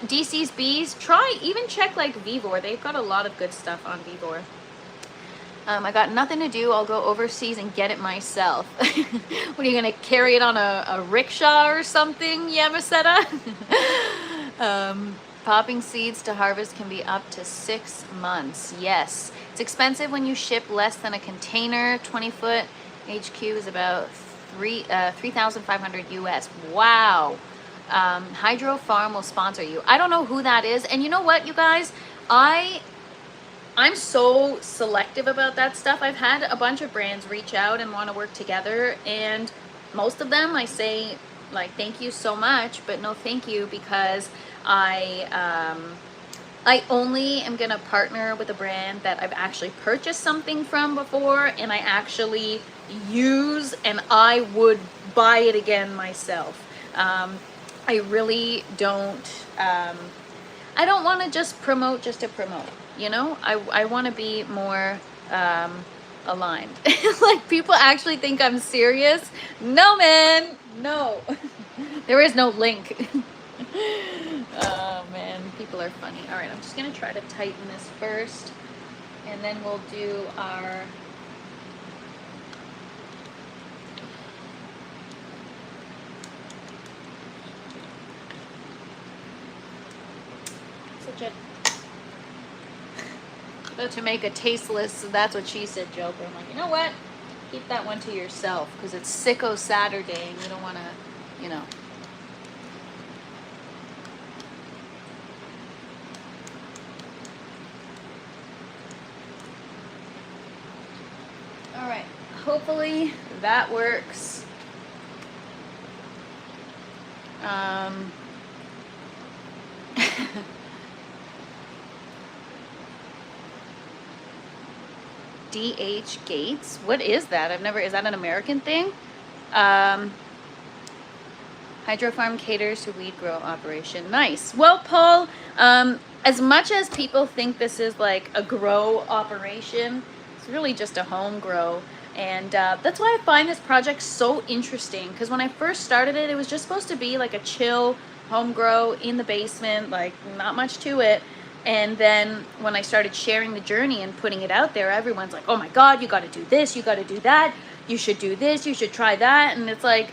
DC's Bees, check like Vivor. They've got a lot of good stuff on Vivor. I got nothing to do. I'll go overseas and get it myself. What are you gonna carry it on a rickshaw or something, Yamaseta? Popping seeds to harvest can be up to 6 months. Yes, it's expensive when you ship less than a container. 20-foot HQ is about 3,500 US. Wow. Hydro Farm will sponsor you. I don't know who that is, and you know what, you guys, I'm so selective about that stuff. I've had a bunch of brands reach out and want to work together, and most of them I say like, thank you so much, but no thank you, because I only am gonna partner with a brand that I've actually purchased something from before and I actually use, and I would buy it again myself. I really don't I don't want to just promote just to promote, I want to be more aligned. Like, people actually think I'm serious. No, man, no. There is no link. Oh man, people are funny. All right, I'm just gonna try to tighten this first, and then we'll do our about to make a tasteless, that's what she said, joke. I'm like, you know what? Keep that one to yourself, because it's Sicko Saturday and you don't want to, All right, hopefully that works. DH Gates, what is that? Is that an American thing? Hydro Farm caters to weed grow operation. Nice. Well, Paul, as much as people think this is like a grow operation, it's really just a home grow. And that's why I find this project so interesting, because when I first started it, it was just supposed to be like a chill home grow in the basement, like not much to it. And then when I started sharing the journey and putting it out there, everyone's like, oh my God, you got to do this, you got to do that, you should do this, you should try that. And it's like,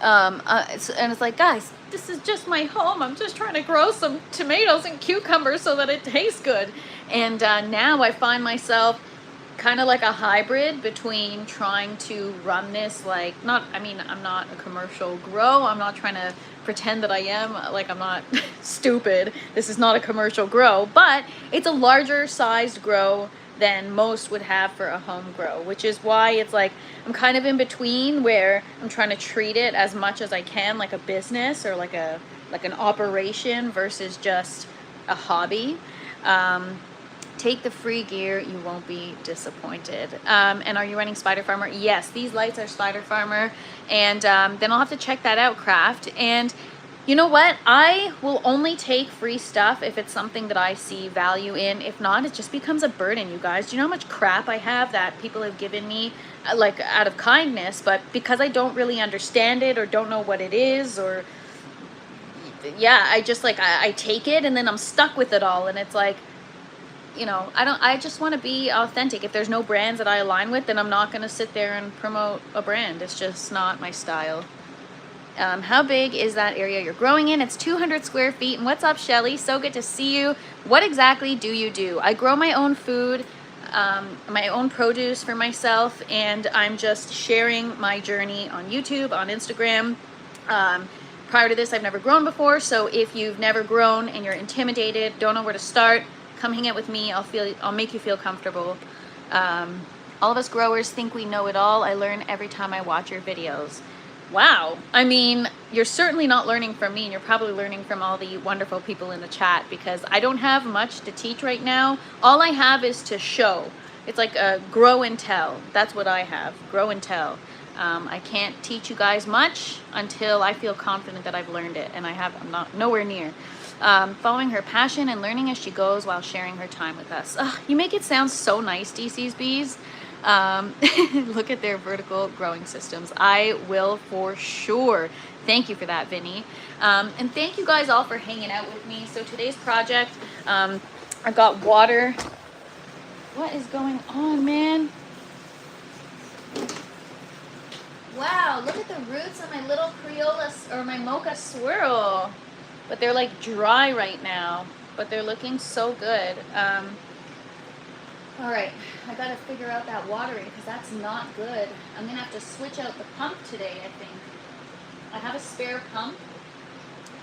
it's like, guys, this is just my home. I'm just trying to grow some tomatoes and cucumbers so that it tastes good. And now I find myself kind of like a hybrid between trying to run this, like, I'm not a commercial grow. I'm not trying to pretend that I am, like, I'm not stupid. This is not a commercial grow, but it's a larger sized grow than most would have for a home grow, which is why it's like I'm kind of in between, where I'm trying to treat it as much as I can like a business or like an operation versus just a hobby. Take the free gear, you won't be disappointed. And are you running Spider Farmer? Yes, these lights are Spider Farmer. And then I'll have to check that out, Craft. And you know what? I will only take free stuff if it's something that I see value in. If not, it just becomes a burden, you guys. Do you know how much crap I have that people have given me, like, out of kindness, but because I don't really understand it or don't know what it is, or yeah, I just like, I take it and then I'm stuck with it all. And it's like, you know, I just want to be authentic. If there's no brands that I align with, then I'm not going to sit there and promote a brand. It's just not my style. How big is that area you're growing in? It's 200 square feet. And what's up, Shelly? So good to see you. What exactly do you do? I grow my own food, my own produce for myself, and I'm just sharing my journey on YouTube, on Instagram. Prior to this, I've never grown before. So if you've never grown and you're intimidated, don't know where to start, come hang out with me. I'll make you feel comfortable. All of us growers think we know it all. I learn every time I watch your videos. Wow. I mean, you're certainly not learning from me, and you're probably learning from all the wonderful people in the chat, because I don't have much to teach right now. All I have is to show. It's like a grow and tell. That's what I have. Grow and tell. I can't teach you guys much until I feel confident that I've learned it, and I'm not nowhere near. Following her passion and learning as she goes while sharing her time with us. Ugh, you make it sound so nice, DC's Bees. Look at their vertical growing systems. I will for sure. Thank you for that, Vinny. And thank you guys all for hanging out with me. So today's project, I've got water. What is going on, man? Wow, look at the roots of my little Crayola, or my mocha swirl. But they're like dry right now, but they're looking so good. All right, I gotta figure out that watering, because that's not good. I'm gonna have to switch out the pump today, I think. I have a spare pump,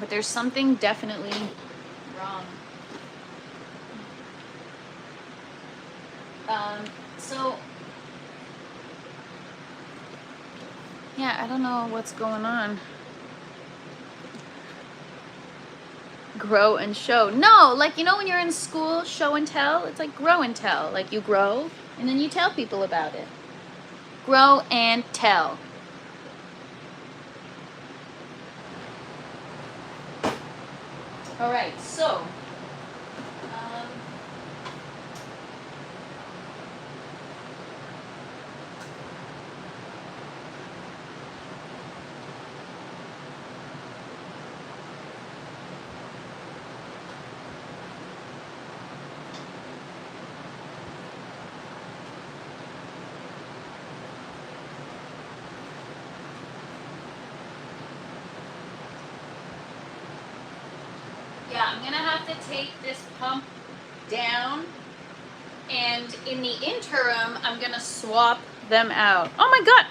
but there's something definitely wrong. So, yeah, I don't know what's going on. Grow and show. No, like, you know when you're in school, show and tell? It's like grow and tell. Like, you grow and then you tell people about it. Grow and tell. All right, so yeah, I'm gonna have to take this pump down, and in the interim, I'm gonna swap them out. Oh my God,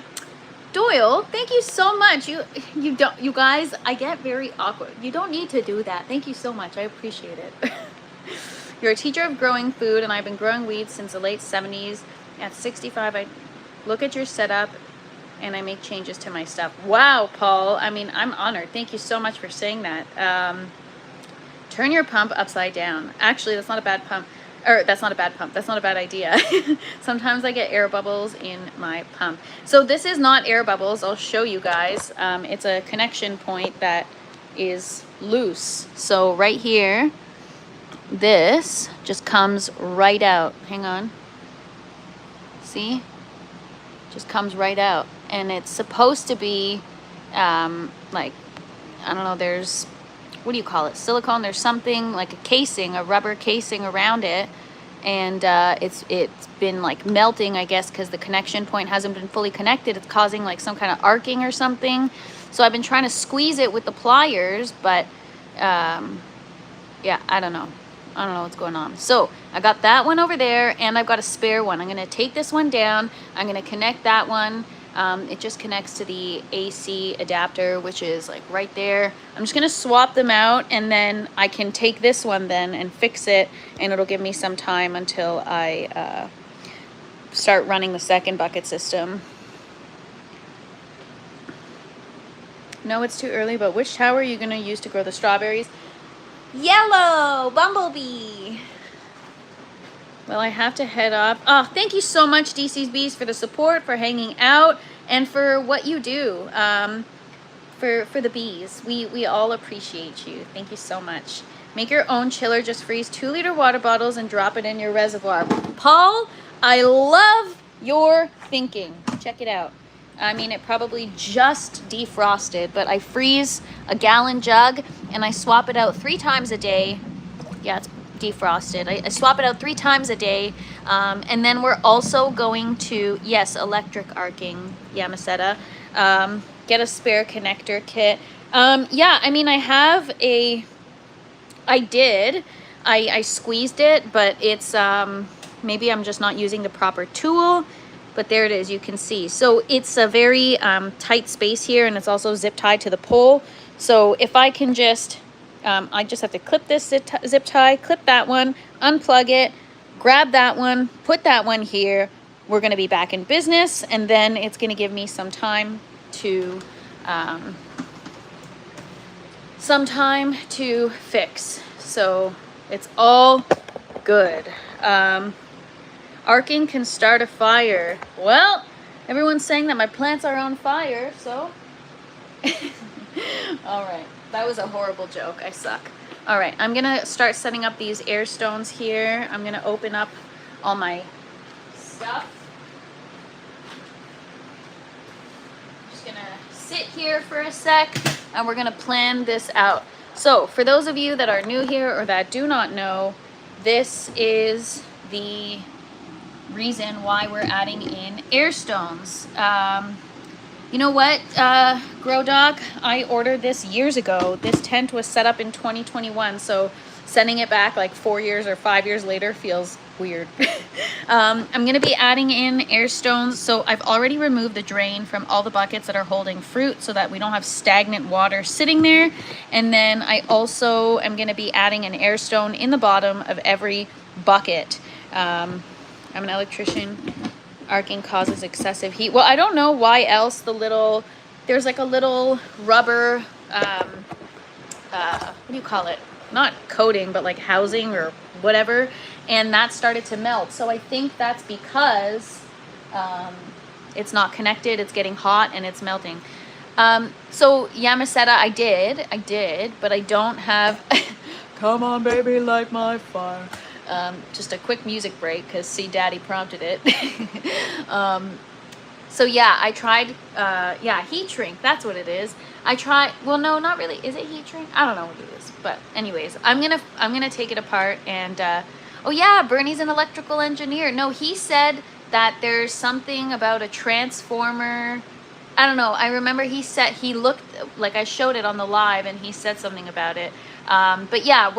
Doyle, thank you so much. You guys, I get very awkward. You don't need to do that. Thank you so much. I appreciate it. You're a teacher of growing food, and I've been growing weeds since the late 70s. At 65, I look at your setup and I make changes to my stuff. Wow, Paul. I mean, I'm honored. Thank you so much for saying that. Turn your pump upside down. Actually, that's not a bad pump. Or that's not a bad pump. That's not a bad idea. Sometimes I get air bubbles in my pump. So this is not air bubbles. I'll show you guys. It's a connection point that is loose. So right here, this just comes right out. Hang on. See? Just comes right out. And it's supposed to be like, I don't know, there's what do you call it, silicone, there's something like a casing, a rubber casing around it, and it's been like melting, I guess, because the connection point hasn't been fully connected. It's causing like some kind of arcing or something. So I've been trying to squeeze it with the pliers, but yeah, I don't know what's going on. So I got that one over there, and I've got a spare one. I'm gonna take this one down, I'm gonna connect that one. It just connects to the AC adapter, which is like right there. I'm just gonna swap them out, and then I can take this one then and fix it, and it'll give me some time until I start running the second bucket system. No, it's too early, but which tower are you gonna use to grow the strawberries? Yellow Bumblebee. Well, I have to head off. Oh, thank you so much, DC's Bees, for the support, for hanging out, and for what you do for the bees. We all appreciate you. Thank you so much. Make your own chiller. Just freeze 2-liter water bottles and drop it in your reservoir. Paul, I love your thinking. Check it out. I mean, it probably just defrosted, but I freeze a gallon jug and I swap it out 3 times a day. Yeah, it's defrosted. I swap it out 3 times a day, and then we're also going to, yes, electric arcing, Yamaseta, get a spare connector kit. Yeah, I mean, I squeezed it, but it's maybe I'm just not using the proper tool, but there it is, you can see. So it's a very tight space here, and it's also zip tied to the pole. So if I can just I just have to clip this zip tie, clip that one, unplug it, grab that one, put that one here. We're going to be back in business, and then it's going to give me some time to fix. So it's all good. Arcing can start a fire. Well, everyone's saying that my plants are on fire, so all right. That was a horrible joke. I suck. All right, I'm gonna start setting up these air stones here. I'm gonna open up all my stuff. Just gonna sit here for a sec, and we're gonna plan this out. So for those of you that are new here or that do not know, this is the reason why we're adding in air stones. You know what, Grow Dog? I ordered this years ago. This tent was set up in 2021, so sending it back like 4 years or 5 years later feels weird. I'm going to be adding in air stones. So I've already removed the drain from all the buckets that are holding fruit so that we don't have stagnant water sitting there. And then I also am going to be adding an air stone in the bottom of every bucket. I'm an electrician. Arcing causes excessive heat. Well, I don't know why else there's like a little rubber, what do you call it? Not coating, but like housing or whatever. And that started to melt. So I think that's because it's not connected. It's getting hot and it's melting. So Yamaseta, I did, but I don't have, come on baby, light my fire. Just a quick music break because see daddy prompted it. So yeah, I tried, yeah, heat shrink, that's what it is. Well, no, not really. Is it heat shrink? I don't know what it is, but anyways, I'm gonna take it apart and, oh yeah, Bernie's an electrical engineer. No, he said that there's something about a transformer. I don't know. I remember he looked, like I showed it on the live and he said something about it. But yeah,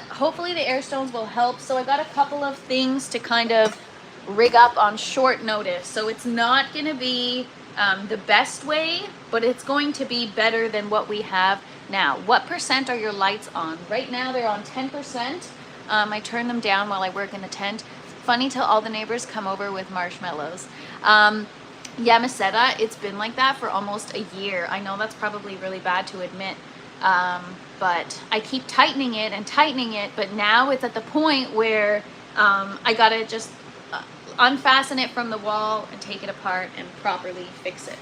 hopefully the air stones will help. So I got a couple of things to kind of rig up on short notice. So it's not going to be the best way, but it's going to be better than what we have now. What percent are your lights on? Right now they're on 10%. I turn them down while I work in the tent. Funny till all the neighbors come over with marshmallows. Yamaseta, it's been like that for almost a year. I know that's probably really bad to admit. But I keep tightening it, but now it's at the point where I gotta just unfasten it from the wall and take it apart and properly fix it.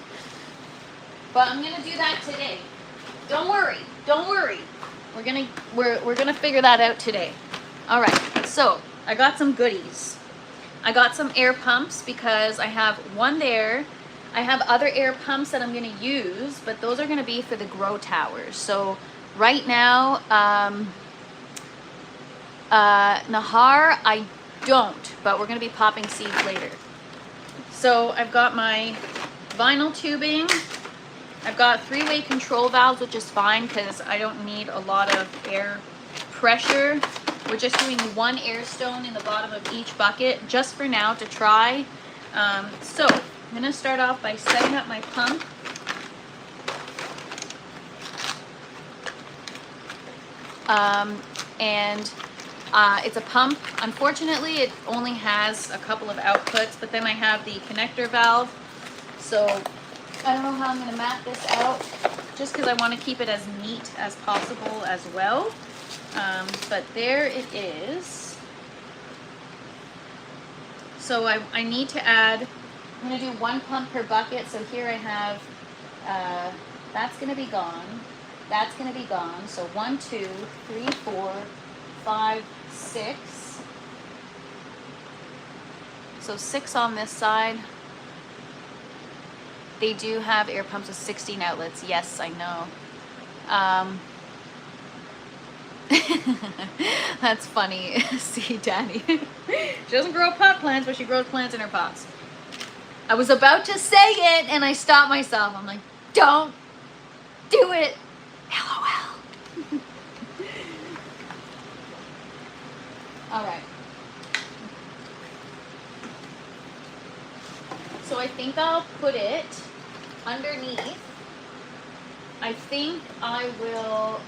But I'm gonna do that today. Don't worry. We're gonna figure that out today. All right, so I got some goodies. I got some air pumps because I have one there. I have other air pumps that I'm gonna use, but those are gonna be for the grow towers. So Right now, Nahar, I don't, but we're going to be popping seeds later. So I've got my vinyl tubing. I've got 3-way control valves, which is fine because I don't need a lot of air pressure. We're just doing 1 air stone in the bottom of each bucket just for now to try. So I'm going to start off by setting up my pump. It's a pump. Unfortunately, it only has a couple of outputs, but then I have the connector valve. So I don't know how I'm going to map this out, just because I want to keep it as neat as possible as well. But there it is. So I need to add, I'm going to do 1 pump per bucket. So here I have, that's going to be gone. That's going to be gone. So 1, 2, 3, 4, 5, 6. So 6 on this side. They do have air pumps with 16 outlets. Yes, I know. That's funny. See, Danny. She doesn't grow pot plants, but she grows plants in her pots. I was about to say it, and I stopped myself. I'm like, don't do it. LOL. All right. So I think I'll put it underneath. I think I will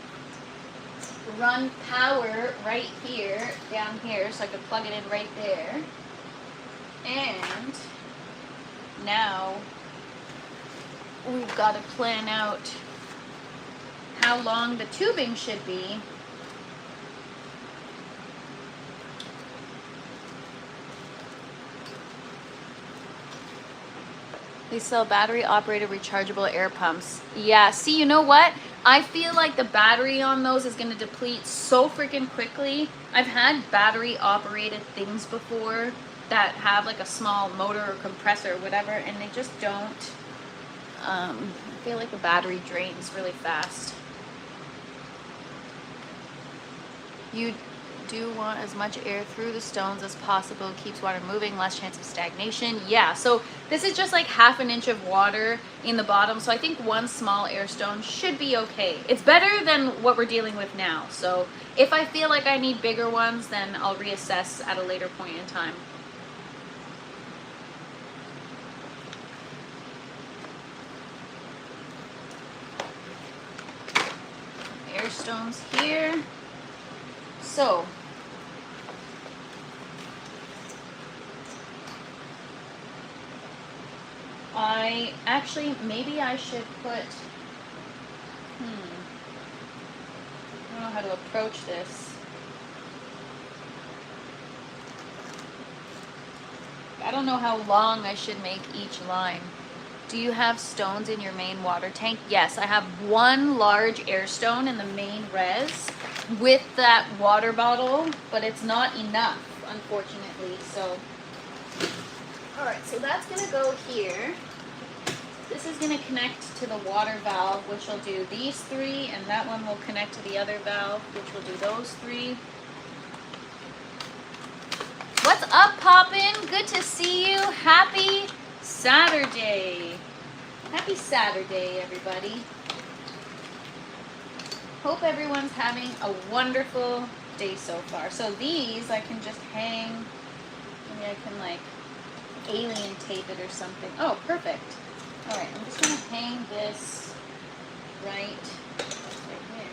run power right here, down here, so I could plug it in right there. And now we've got to plan out how long the tubing should be. They sell battery-operated rechargeable air pumps. Yeah, see, you know what? I feel like the battery on those is going to deplete so freaking quickly. I've had battery-operated things before that have like a small motor or compressor or whatever, and they just don't. I feel like the battery drains really fast. You do want as much air through the stones as possible. Keeps water moving, less chance of stagnation. Yeah, so this is just like 1/2 inch of water in the bottom, so I think 1 small air stone should be okay. It's better than what we're dealing with now, so if I feel like I need bigger ones, then I'll reassess at a later point in time. Air stones here. So I actually, maybe I should put, I don't know how to approach this. I don't know how long I should make each line. Do you have stones in your main water tank? Yes, I have 1 large air stone in the main res with that water bottle, but it's not enough, unfortunately. So, all right, so that's gonna go here. This is gonna connect to the water valve, which will do these 3, and that one will connect to the other valve, which will do those 3. What's up, Poppin'? Good to see you. Happy Saturday. Happy Saturday, everybody. Hope everyone's having a wonderful day so far. So these I can just hang. Maybe I can like alien tape it or something. Oh, perfect. All right, I'm just gonna hang this right here.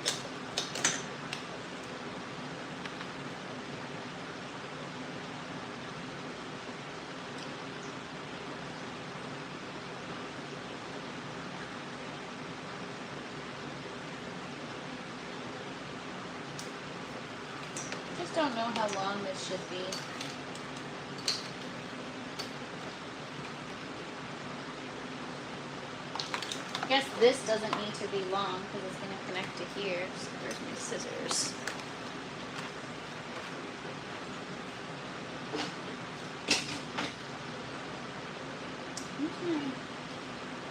Just don't know how long this should be. I guess this doesn't need to be long because it's going to connect to here. So where's my scissors?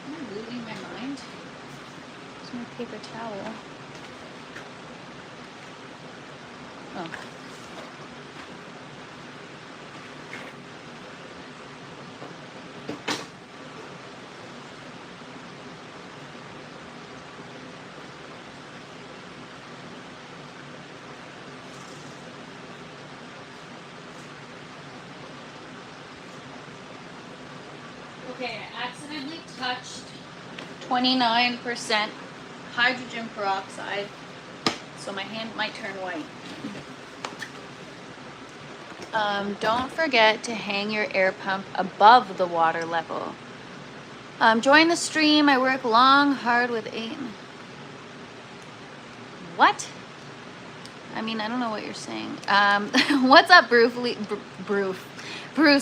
Am I losing my mind? Where's my paper towel? Oh. Okay, I accidentally touched 29% hydrogen peroxide, so my hand might turn white. Don't forget to hang your air pump above the water level. Join the stream. I work long, hard with 8. What? I mean, I don't know what you're saying. What's up, Bruce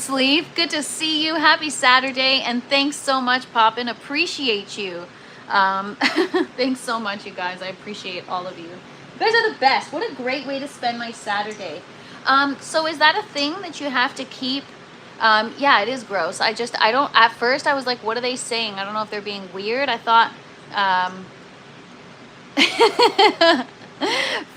Leaf? Good to see you. Happy Saturday, and thanks so much, Poppin. Appreciate you. Thanks so much, you guys. I appreciate all of you. You guys are the best. What a great way to spend my Saturday. So is that a thing that you have to keep? Yeah, it is gross. I don't, at first I was like, what are they saying? I don't know if they're being weird. I thought,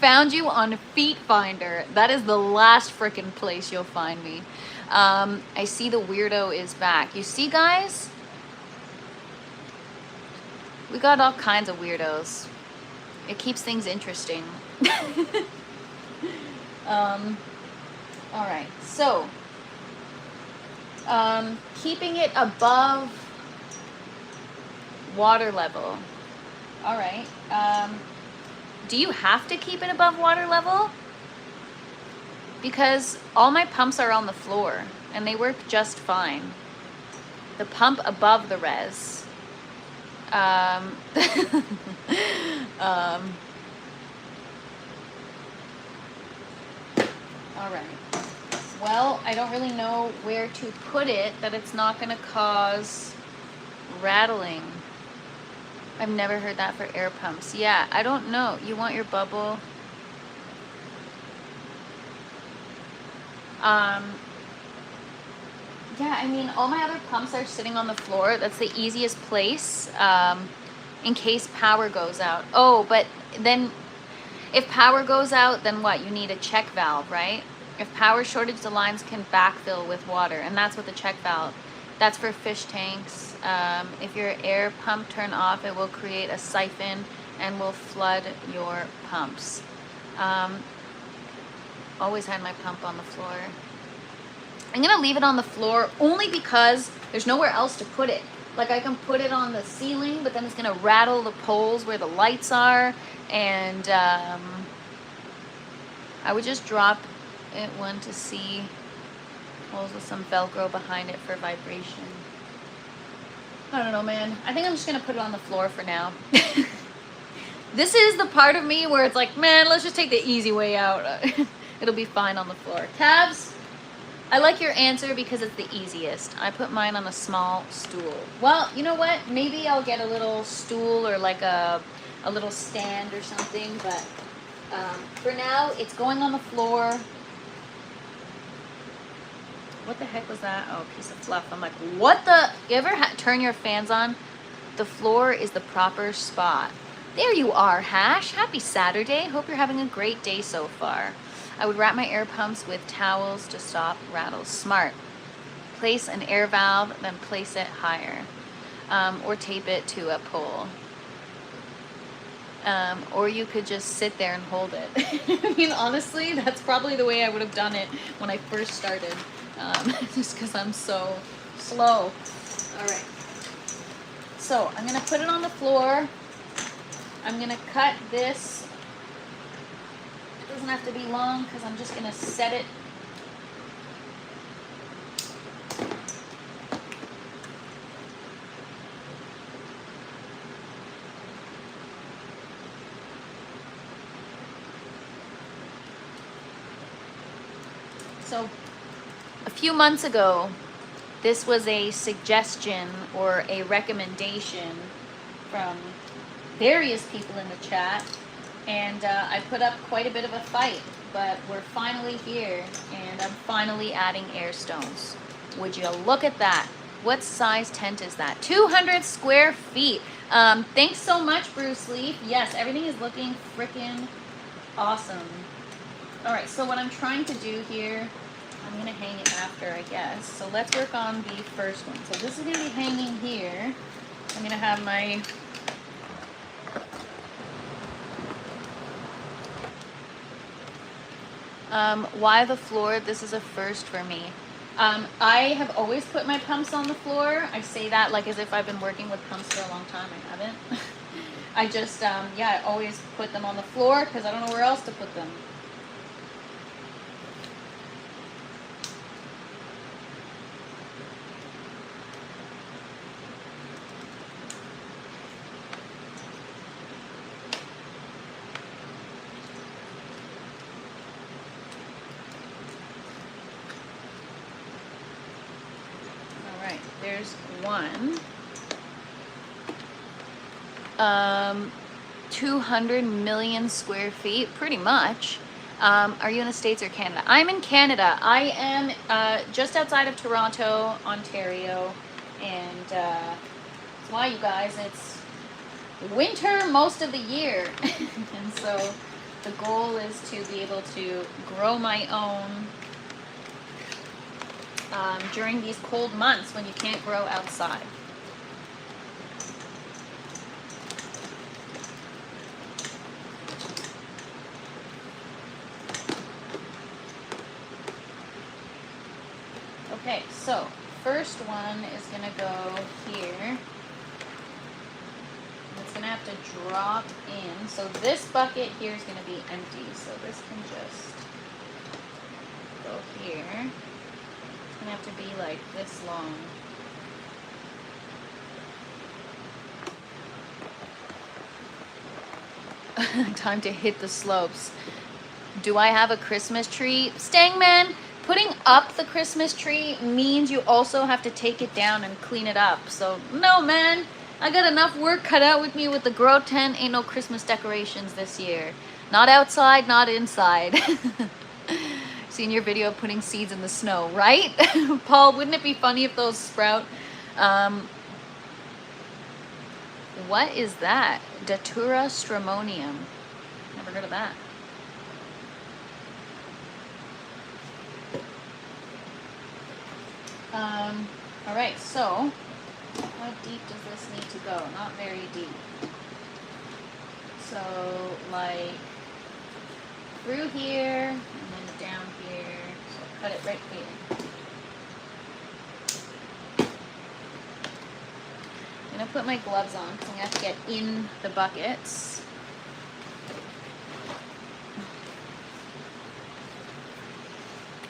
found you on Feet Finder. That is the last frickin' place you'll find me. I see the weirdo is back. You see, guys? We got all kinds of weirdos. It keeps things interesting. All right, so keeping it above water level. All right. Do you have to keep it above water level? Because all my pumps are on the floor and they work just fine. The pump above the res. All right. Well, I don't really know where to put it that it's not going to cause rattling. I've never heard that for air pumps. Yeah, I don't know. You want your bubble. Yeah, I mean, all my other pumps are sitting on the floor. That's the easiest place in case power goes out. Oh, but then if power goes out, then what? You need a check valve, right? If power shortage, the lines can backfill with water, and that's what the check valve. That's for fish tanks. If your air pump turn off, it will create a siphon and will flood your pumps. Always had my pump on the floor. I'm gonna leave it on the floor only because there's nowhere else to put it. Like I can put it on the ceiling, but then it's gonna rattle the poles where the lights are, and I would just drop it one to see holes with some Velcro behind it for vibration. I don't know, man. I think I'm just gonna put it on the floor for now. This is the part of me where it's like, man, let's just take the easy way out. It'll be fine on the floor. Tabs, I like your answer because it's the easiest. I put mine on a small stool. Well, you know what? Maybe I'll get a little stool or like a little stand or something, but for now, it's going on the floor. What the heck was that? Oh, a piece of fluff. I'm like, what the? You ever turn your fans on? The floor is the proper spot. There you are, Hash. Happy Saturday. Hope you're having a great day so far. I would wrap my air pumps with towels to stop rattles. Smart. Place an air valve, then place it higher. Or tape it to a pole. Or you could just sit there and hold it. I mean, honestly, that's probably the way I would have done it when I first started. Just because I'm so slow. All right. So I'm going to put it on the floor. I'm going to cut this. It doesn't have to be long because I'm just going to set it. So a few months ago, this was a suggestion or a recommendation from various people in the chat, and I put up quite a bit of a fight, but we're finally here, and I'm finally adding air stones. Would you look at that? What size tent is that? 200 square feet. Thanks so much, Bruce Leaf. Yes, everything is looking freaking awesome. All right, so what I'm trying to do here, I'm gonna hang it after, I guess. So let's work on the first one. So this is gonna be hanging here. I'm gonna have my why the floor? This is a first for me. I have always put my pumps on the floor. I say that like as if I've been working with pumps for a long time. I haven't. I just, yeah, I always put them on the floor because I don't know where else to put them. There's one. 200 million square feet, pretty much. Are you in the States or Canada? I'm in Canada. I am just outside of Toronto, Ontario, and that's why, you guys, it's winter most of the year. And so the goal is to be able to grow my own during these cold months when you can't grow outside. Okay, so first one is going to go here. It's going to have to drop in. So this bucket here is going to be empty. So this can just go here. It's going to have to be like this long. Time to hit the slopes. Do I have a Christmas tree? Stangman, putting up the Christmas tree means you also have to take it down and clean it up. So no, man, I got enough work cut out with me with the grow tent. Ain't no Christmas decorations this year. Not outside, not inside. Seen your video of putting seeds in the snow, right? Paul, wouldn't it be funny if those sprout? What is that? Datura stramonium. Never heard of that. All right, so how deep does this need to go? Not very deep. So like through here and then down here. So cut it right here. I'm gonna put my gloves on because I'm gonna have to get in the buckets.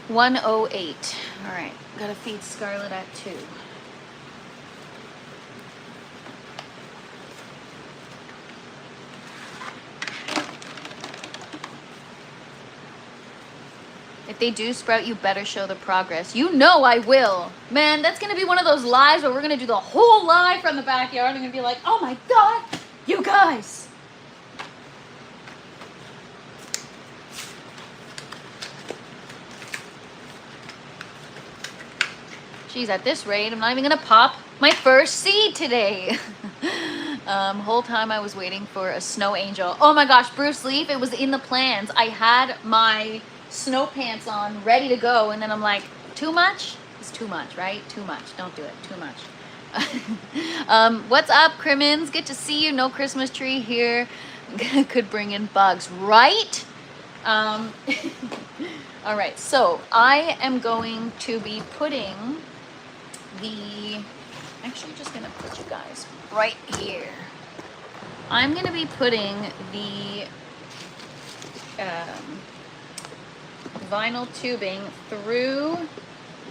$108. All right, gotta feed Scarlett at 2. If they do sprout, you better show the progress. You know I will. Man, that's gonna be one of those lives where we're gonna do the whole live from the backyard. I'm gonna be like, oh my God, you guys. Geez, at this rate, I'm not even gonna pop my first seed today. Whole time I was waiting for a snow angel. Oh my gosh, Bruce Leaf, it was in the plans. I had my snow pants on, ready to go, and then I'm like, too much? It's too much, right? Too much. Don't do it. Too much. What's up, Crimmins? Good to see you. No Christmas tree here. Could bring in bugs, right? All right, so I am going to be putting actually just gonna put you guys right here. I'm gonna be putting the vinyl tubing through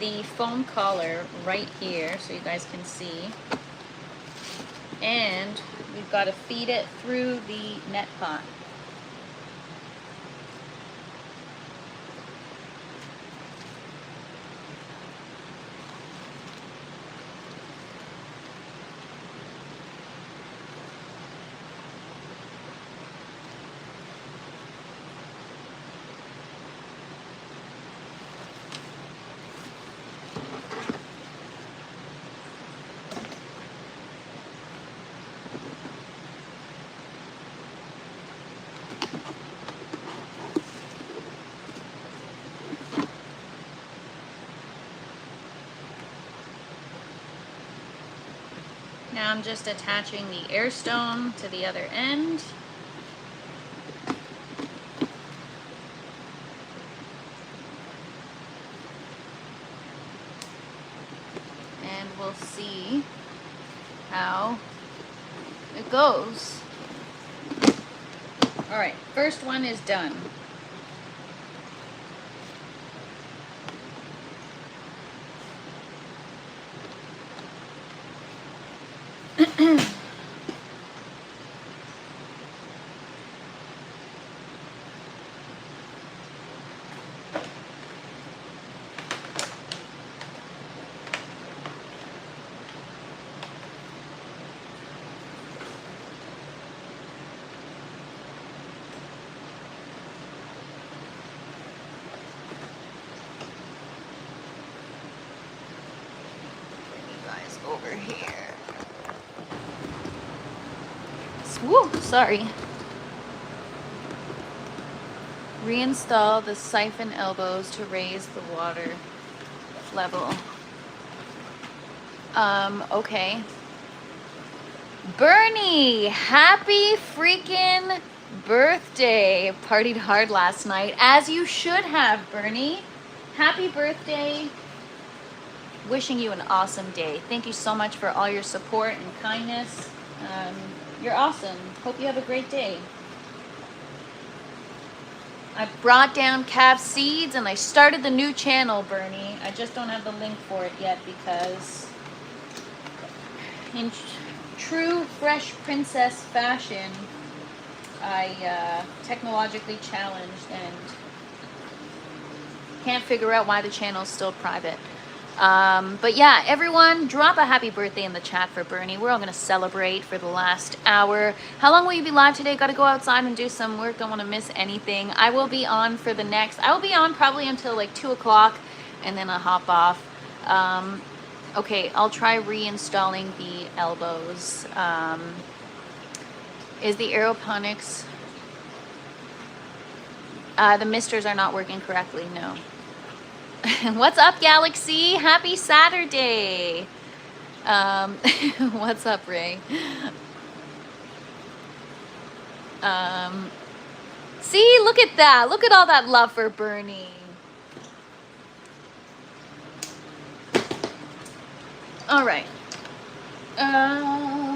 the foam collar right here so you guys can see, and we've got to feed it through the net pot. Now I'm just attaching the air stone to the other end. And we'll see how it goes. All right, first one is done. Over here. Woo, sorry. Reinstall the siphon elbows to raise the water level. Okay. Bernie, happy freaking birthday. Partied hard last night, as you should have, Bernie. Happy birthday. Wishing you an awesome day. Thank you so much for all your support and kindness. You're awesome. Hope you have a great day. I brought down calf seeds and I started the new channel, Bernie. I just don't have the link for it yet because in true fresh princess fashion, I technologically challenged and can't figure out why the channel's still private. But yeah, everyone, drop a happy birthday in the chat for Bernie. We're all going to celebrate for the last hour. How long will you be live today? Got to go outside and do some work. Don't want to miss anything. I will be on for the next, I will be on probably until like 2 o'clock and then I'll hop off. Okay, I'll try reinstalling the elbows. Is the aeroponics, the misters are not working correctly, no. What's up, Galaxy? Happy Saturday. What's up, Ray? See, look at that. Look at all that love for Bernie. All right.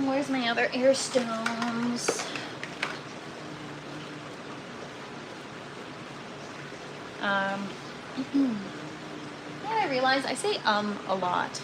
Where's my other air stones? I realize I say a lot.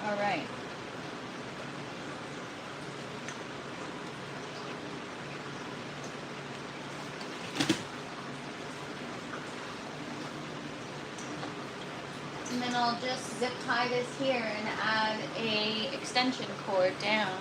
All right. And then I'll just zip tie this here and add a extension cord down.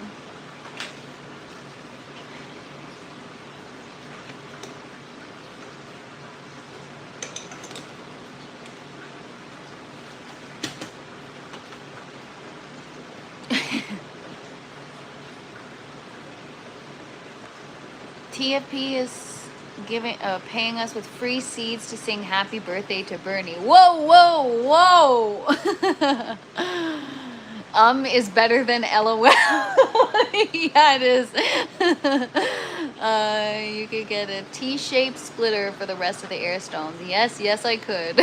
TFP is Paying us with free seeds to sing happy birthday to Bernie. Whoa, whoa, whoa. Is better than LOL. Yeah, it is. You could get a T-shaped splitter for the rest of the air stones. Yes, yes, I could.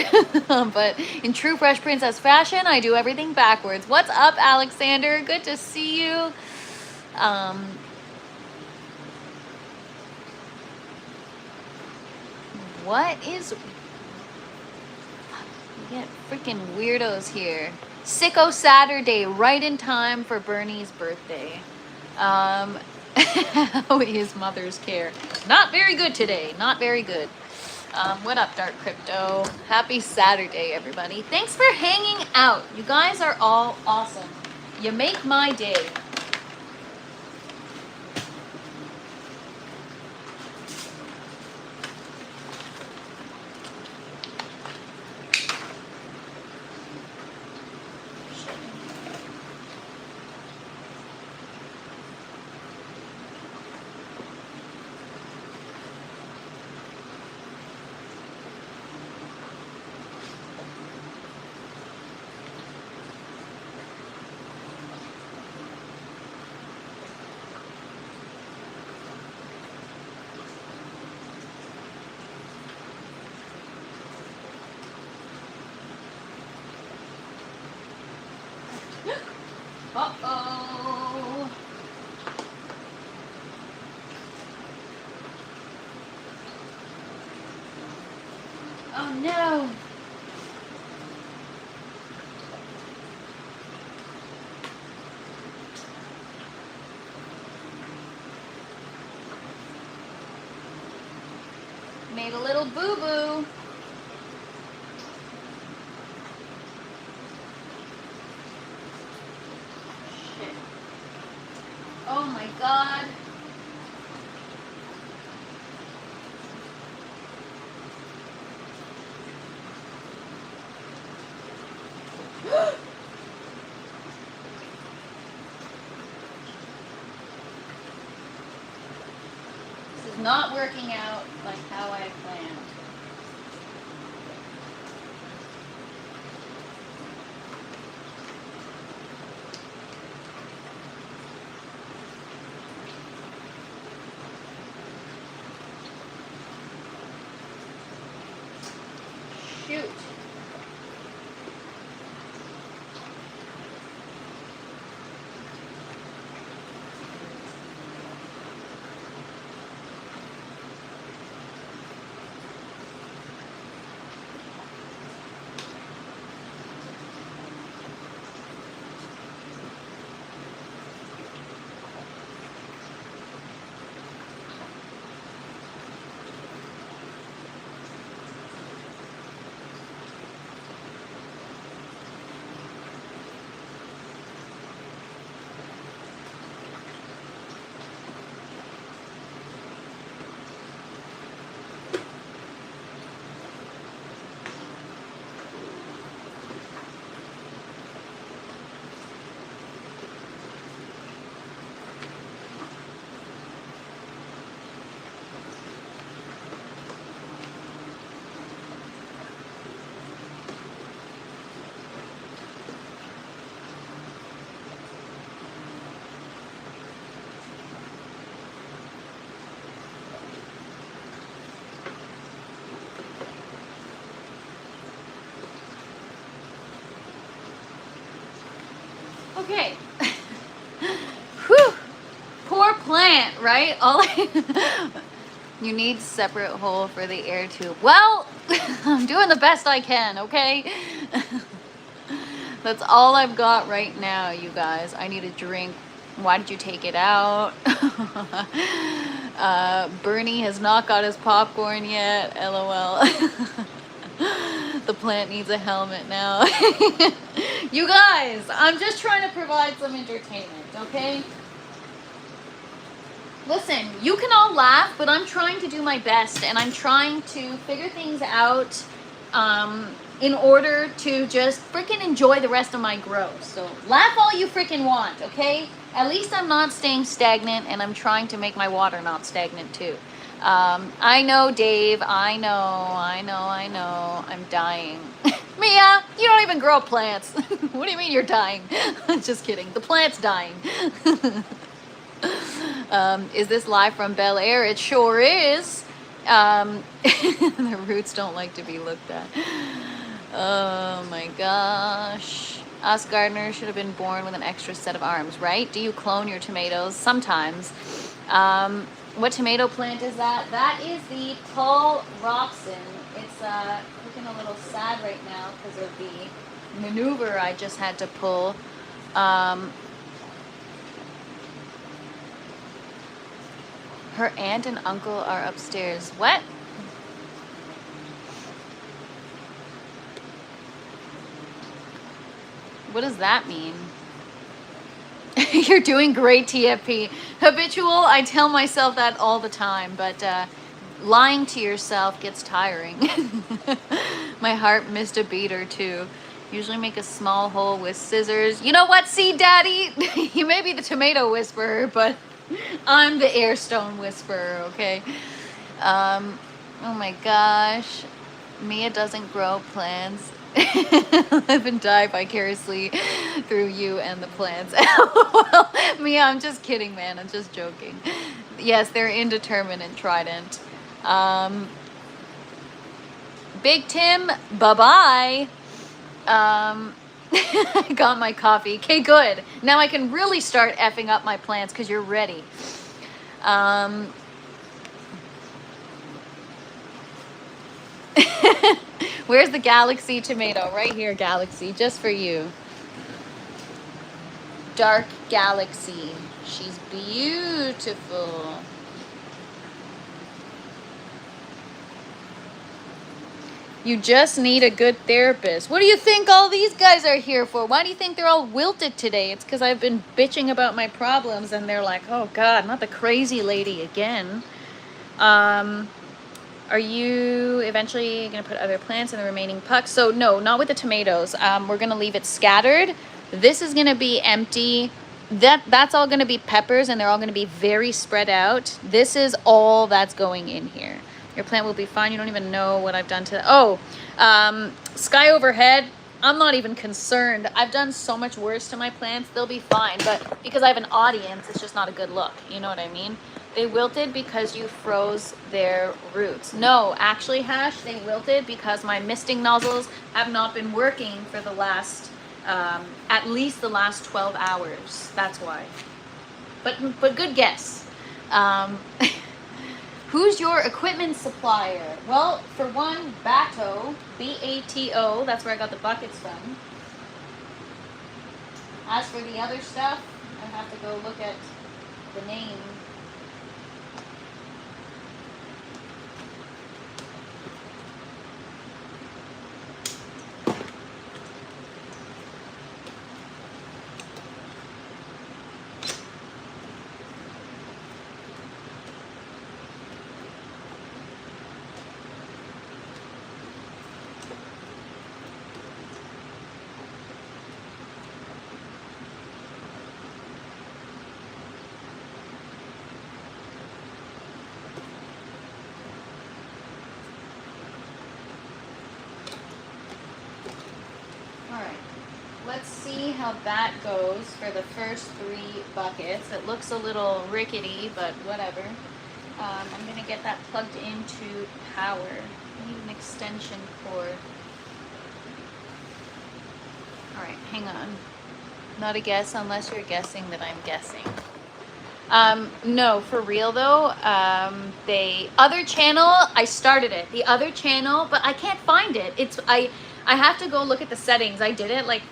But in true Fresh Princess fashion, I do everything backwards. What's up, Alexander? Good to see you. What is... We get freaking weirdos here. Sicko Saturday, right in time for Bernie's birthday. How is mother's care? Not very good today. Not very good. What up, Dark Crypto? Happy Saturday, everybody. Thanks for hanging out. You guys are all awesome. You make my day. Uh-oh. Oh no. Made a little boo-boo. Oh my God. This is not working out like how I planned. Shoot. Okay. Whew. Poor plant, right? You need separate hole for the air tube. Well, I'm doing the best I can, okay? That's all I've got right now, you guys. I need a drink. Why did you take it out? Bernie has not got his popcorn yet. LOL. The plant needs a helmet now. You guys, I'm just trying to provide some entertainment, okay? Listen, you can all laugh, but I'm trying to do my best, and I'm trying to figure things out in order to just freaking enjoy the rest of my growth. So laugh all you freaking want, okay? At least I'm not staying stagnant, and I'm trying to make my water not stagnant too. I know, Dave. I know. I'm dying. Mia, you don't even grow plants. What do you mean you're dying? Just kidding. The plant's dying. Is this live from Bel Air? It sure is. The roots don't like to be looked at. Oh my gosh. Us gardeners should have been born with an extra set of arms, right? Do you clone your tomatoes? Sometimes. What tomato plant is that? That is the Paul Robson. It's looking a little sad right now because of the maneuver I just had to pull. Her aunt and uncle are upstairs. What? What does that mean? You're doing great, TFP. Habitual, I tell myself that all the time, but lying to yourself gets tiring. My heart missed a beat or two. Usually make a small hole with scissors. You know what, Seed Daddy? You may be the tomato whisperer, but I'm the airstone whisperer, okay? Oh my gosh. Mia doesn't grow plants. Live and die vicariously through you and the plants. Well, Mia, I'm just kidding, man. I'm just joking. Yes, they're indeterminate trident. Big Tim, bye-bye. Got my coffee. Okay, good. Now I can really start effing up my plants because you're ready. Where's the Galaxy tomato? Right here, Galaxy, just for you. Dark Galaxy. She's beautiful. You just need a good therapist. What do you think all these guys are here for? Why do you think they're all wilted today? It's because I've been bitching about my problems and they're like, oh God, not the crazy lady again. Are you eventually going to put other plants in the remaining pucks? So no, not with the tomatoes. We're going to leave it scattered. This is going to be empty. That's all going to be peppers and they're all going to be very spread out. This is all that's going in here. Your plant will be fine. You don't even know what I've done to... Oh, sky overhead. I'm not even concerned. I've done so much worse to my plants. They'll be fine. But because I have an audience, it's just not a good look. You know what I mean? They wilted because you froze their roots. No, actually, Hash, they wilted because my misting nozzles have not been working for the last, at least the last 12 hours. That's why. But good guess. Who's your equipment supplier? Well, for one, Bato, B-A-T-O. That's where I got the buckets from. As for the other stuff, I have to go look at the name. Let's see how that goes for the first 3 buckets. It looks a little rickety, but whatever. I'm going to get that plugged into power. I need an extension cord. Alright, hang on. Not a guess unless you're guessing that I'm guessing. No, for real though, other channel, I started it. The other channel, but I can't find it. I have to go look at the settings. I did it like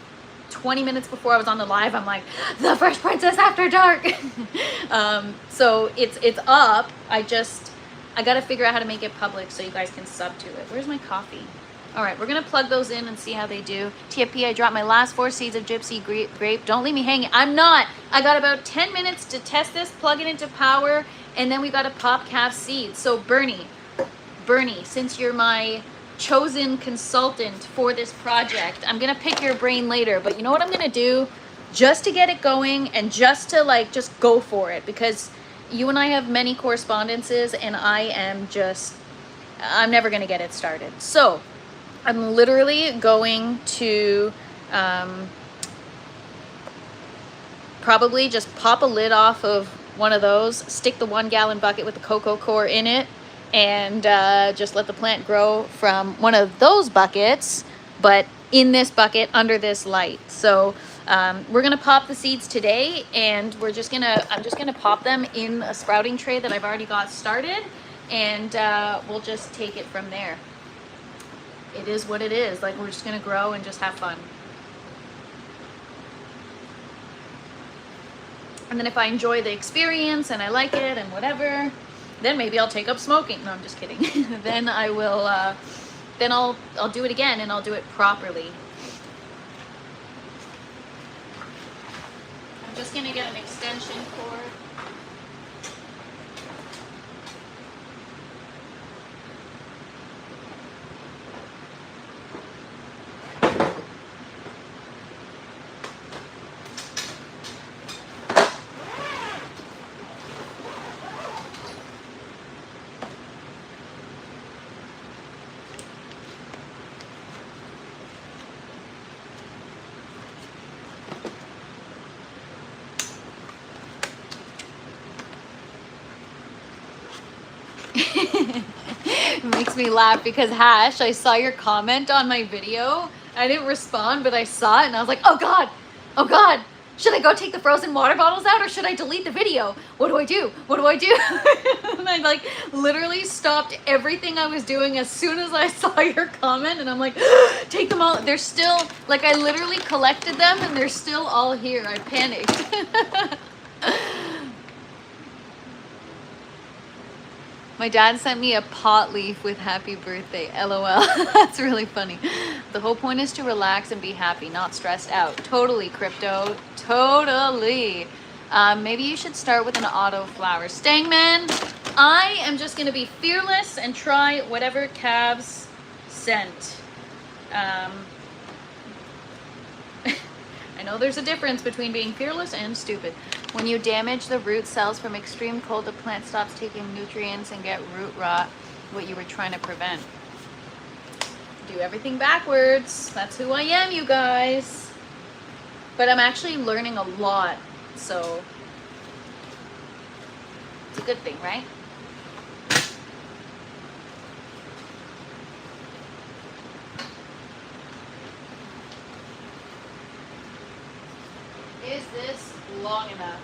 20 minutes before I was on the live. I'm like, the Fresh Princess After Dark. So it's up. I gotta figure out how to make it public so you guys can sub to it. Where's my coffee? All right, we're gonna plug those in and see how they do. TFP, I dropped my last 4 seeds of gypsy grape. Don't leave me hanging. I'm not. I got about 10 minutes to test this, plug it into power, and then we gotta pop calf seeds. So Bernie, since you're my chosen consultant for this project, I'm gonna pick your brain later, but you know what I'm gonna do just to get it going and just to just go for it, because you and I have many correspondences, and I'm never going to get it started. So I'm literally going to probably just pop a lid off of one of those, stick the 1 gallon bucket with the cocoa core in it, and just let the plant grow from one of those buckets, but in this bucket under this light. So we're gonna pop the seeds today, and I'm just gonna pop them in a sprouting tray that I've already got started, and we'll just take it from there. It is what it is. Like, we're just gonna grow and just have fun. And then if I enjoy the experience and I like it and whatever, then maybe I'll take up smoking. No, I'm just kidding. Then I will, then I'll do it again, and I'll do it properly. I'm just gonna get an extension cord. It makes me laugh because, Hash, I saw your comment on my video. I didn't respond, but I saw it, and I was like, oh God, should I go take the frozen water bottles out, or should I delete the video? What do I do? What do I do? And I like literally stopped everything I was doing as soon as I saw your comment, and I'm like, take them all. They're still, like, I literally collected them, and they're still all here. I panicked. My dad sent me a pot leaf with happy birthday, LOL. That's really funny. The whole point is to relax and be happy, not stressed out. Totally, Crypto, totally. Maybe you should start with an auto flower. Stangman, I am just gonna be fearless and try whatever calves sent. I know there's a difference between being fearless and stupid. When you damage the root cells from extreme cold, the plant stops taking nutrients and get root rot, what you were trying to prevent. Do everything backwards. That's who I am, you guys. But I'm actually learning a lot, so it's a good thing, right? Is this long enough?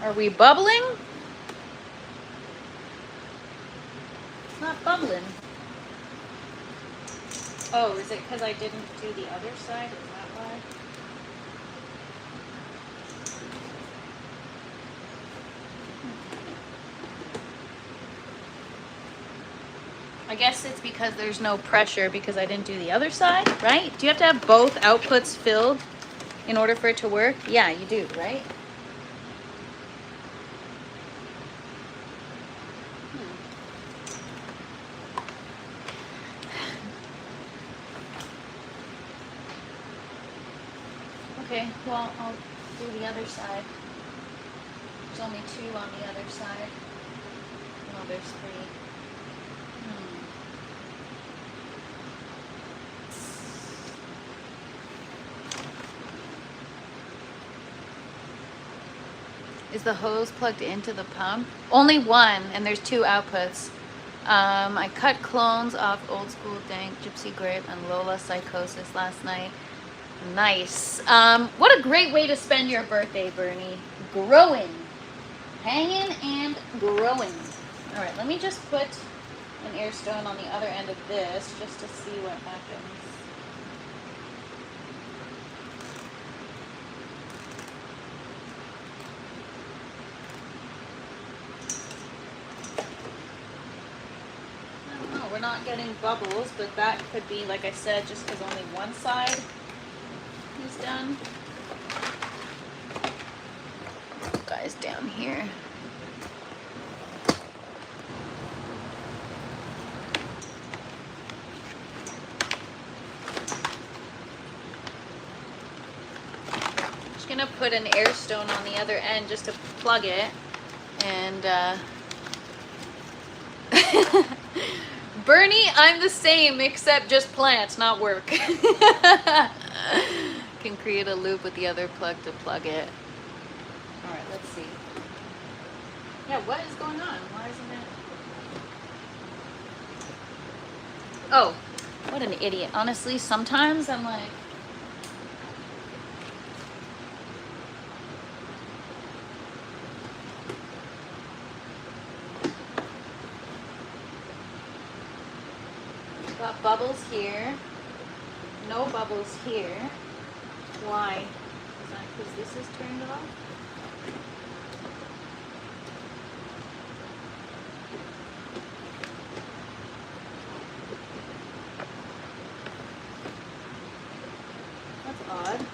Are we bubbling? It's not bubbling. Oh, is it because I didn't do the other side? Is that why? I guess it's because there's no pressure because I didn't do the other side, right? Do you have to have both outputs filled in order for it to work? Yeah, you do, right? Okay, well, I'll do the other side. There's only 2 on the other side. No, there's 3. Is the hose plugged into the pump? Only one, and there's 2 outputs. I cut clones off Old School Dank, Gypsy Grape, and Lola Psychosis last night. Nice. What a great way to spend your birthday, Bernie. Growing. Hanging and growing. All right, let me just put an air stone on the other end of this just to see what happens. I don't know, we're not getting bubbles, but that could be, like I said, just because only one side. He's done. Guys down here. Just gonna put an air stone on the other end just to plug it. And Bernie, I'm the same except just plants, not work. Can create a loop with the other plug to plug it. All right, let's see. Yeah, what is going on? Why isn't it? Oh, what an idiot. Honestly, sometimes I'm like, got bubbles here. No bubbles here. Why? Is that because this is turned off? That's odd.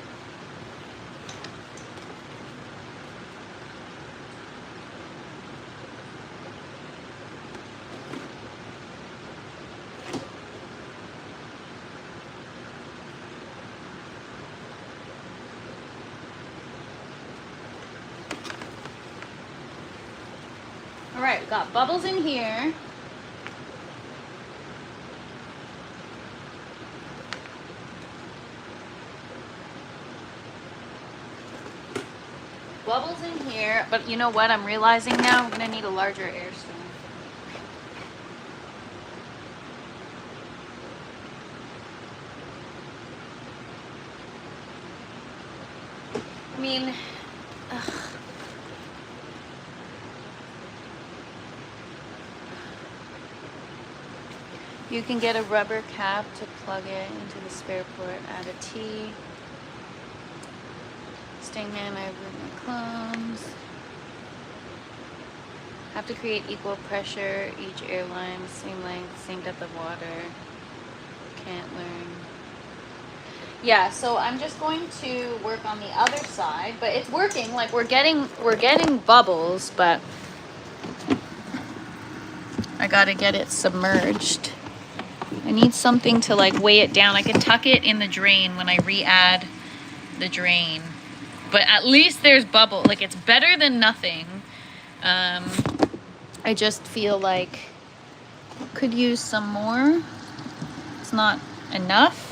All right, we've got bubbles in here. Bubbles in here, but you know what I'm realizing now? I'm gonna need a larger air stone. I mean, ugh. You can get a rubber cap to plug it into the spare port. Add a T. Stingman, I with my clones. Have to create equal pressure. Each airline, same length, same depth of water. Can't learn. Yeah, so I'm just going to work on the other side, but it's working. Like we're getting bubbles, but I gotta get it submerged. I need something to like weigh it down. I can tuck it in the drain when I re-add the drain. But at least there's bubble. Like it's better than nothing. I just feel like could use some more. It's not enough.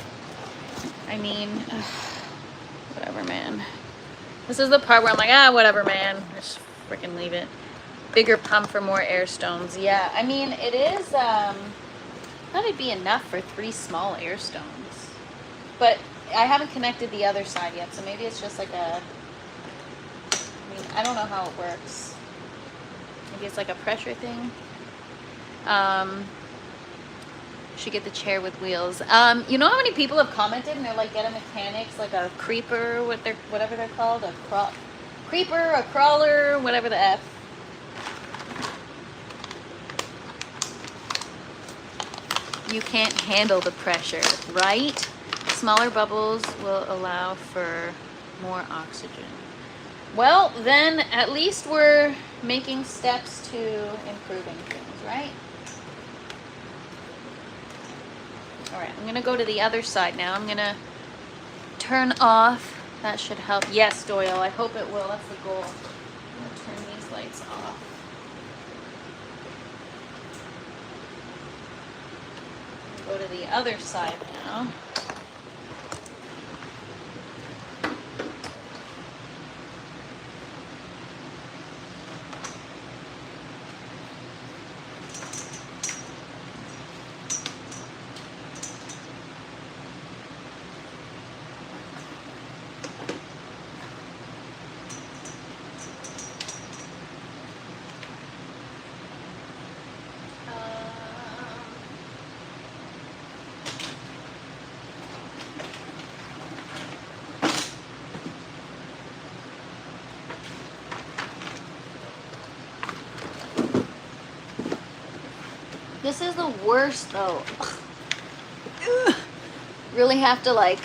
I mean, whatever, man. This is the part where I'm like, whatever, man. Just freaking leave it. Bigger pump for more air stones. Yeah, I mean, it is, I thought it'd be enough for 3 small air stones. But I haven't connected the other side yet, so maybe it's just like a, I mean, I don't know how it works. Maybe it's like a pressure thing. Should get the chair with wheels. You know how many people have commented and they're like, get a mechanics, like a creeper, whatever they're called, a creeper, a crawler, whatever the F. You can't handle the pressure, right? Smaller bubbles will allow for more oxygen. Well, then at least we're making steps to improving things, right? All right, I'm gonna go to the other side now. I'm gonna turn off. That should help. Yes, Doyle, I hope it will. That's the goal. I'm gonna turn these lights off. Go to the other side now. This is the worst though. Really have to like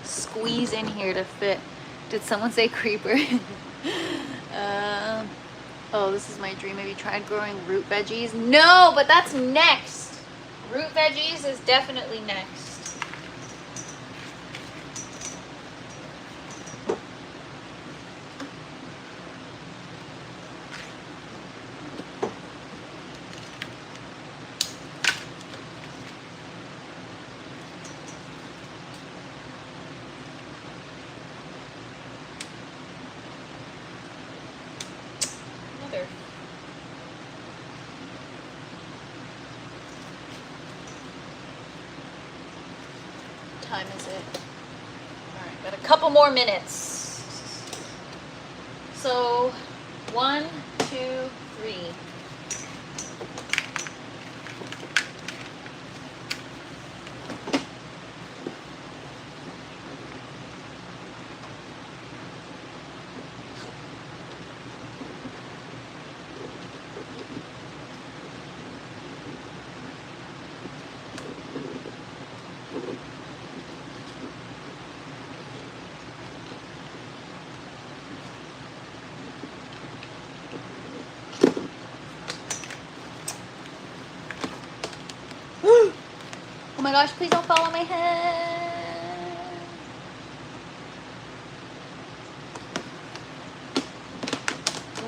squeeze in here to fit. Did someone say creeper? Oh, this is my dream. Have you tried growing root veggies? No, but that's next. Root veggies is definitely next. Time is it? All right, got a couple more minutes. So, 1, 2, 3. Oh my gosh, please don't fall on my head.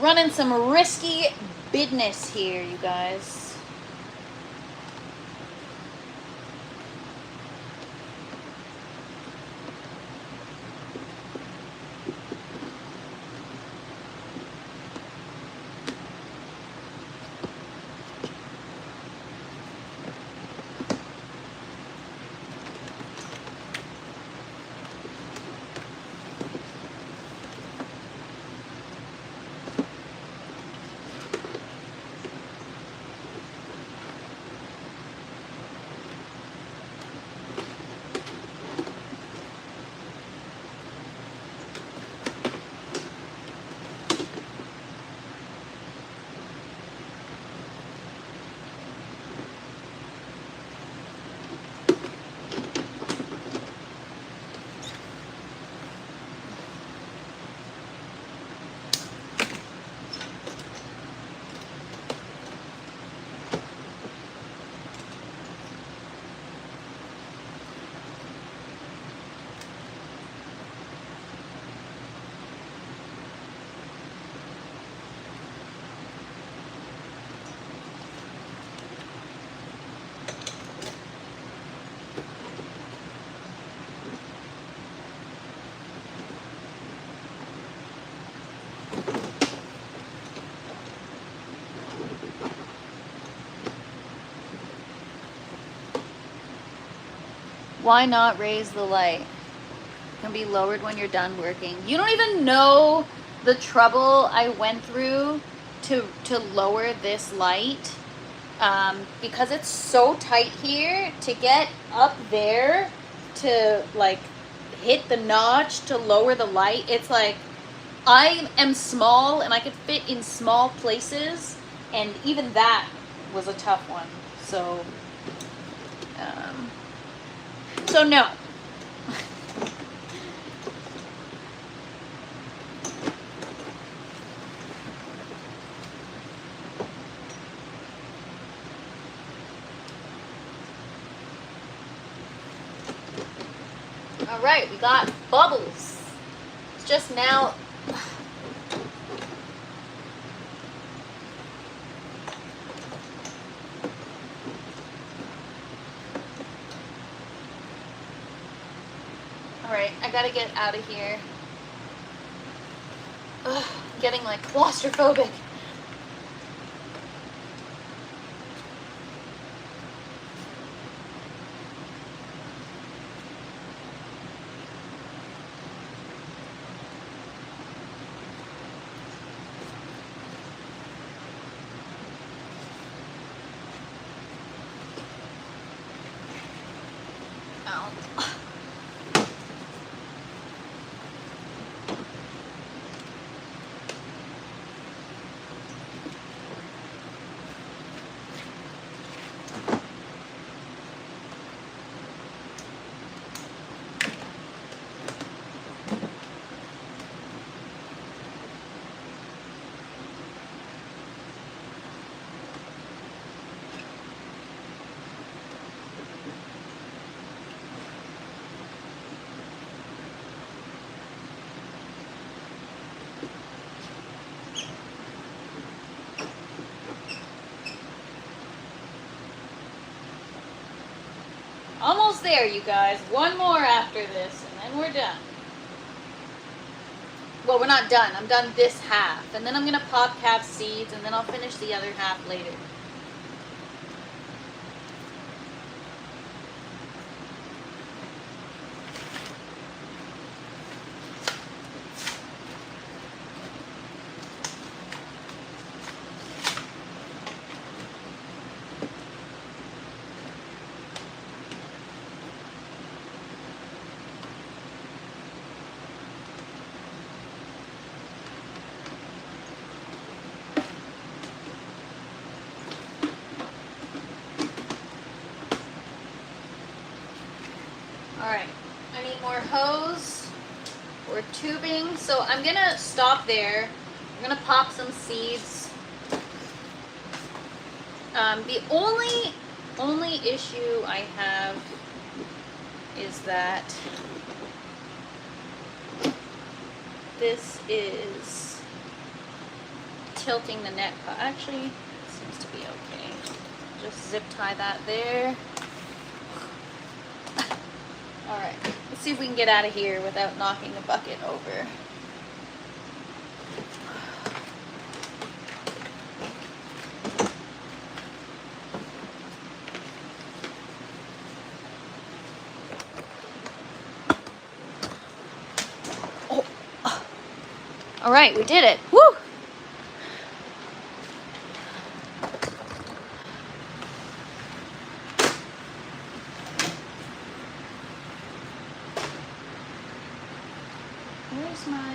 Running some risky business here, you guys. Why not raise the light? It can be lowered when you're done working. You don't even know the trouble I went through to lower this light. Because it's so tight here, to get up there to like hit the notch to lower the light, it's like I am small and I could fit in small places, and even that was a tough one. So no. All right, we got bubbles. It's just now. All right, I gotta get out of here. Ugh, getting like claustrophobic. almost there, you guys. One more after this, and then we're done. Well, we're not done. I'm done this half. And then I'm going to pop calf seeds, and then I'll finish the other half later. Alright, I need more hose or tubing, so I'm going to stop there. I'm going to pop some seeds. The only issue I have is that this is tilting the net. Actually, it seems to be okay. Just zip tie that there. All right, let's see if we can get out of here without knocking the bucket over. Oh. All right, we did it. Woo! Where's my...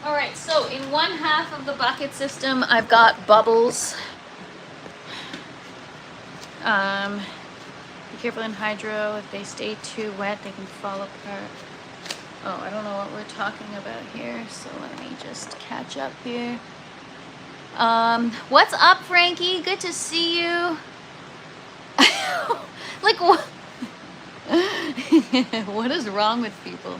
All right, so in one half of the bucket system, I've got bubbles. Be careful in hydro. If they stay too wet, they can fall apart. Oh, I don't know what we're talking about here, so let me just catch up here. What's up, Frankie? Good to see you. Like, what? What is wrong with people?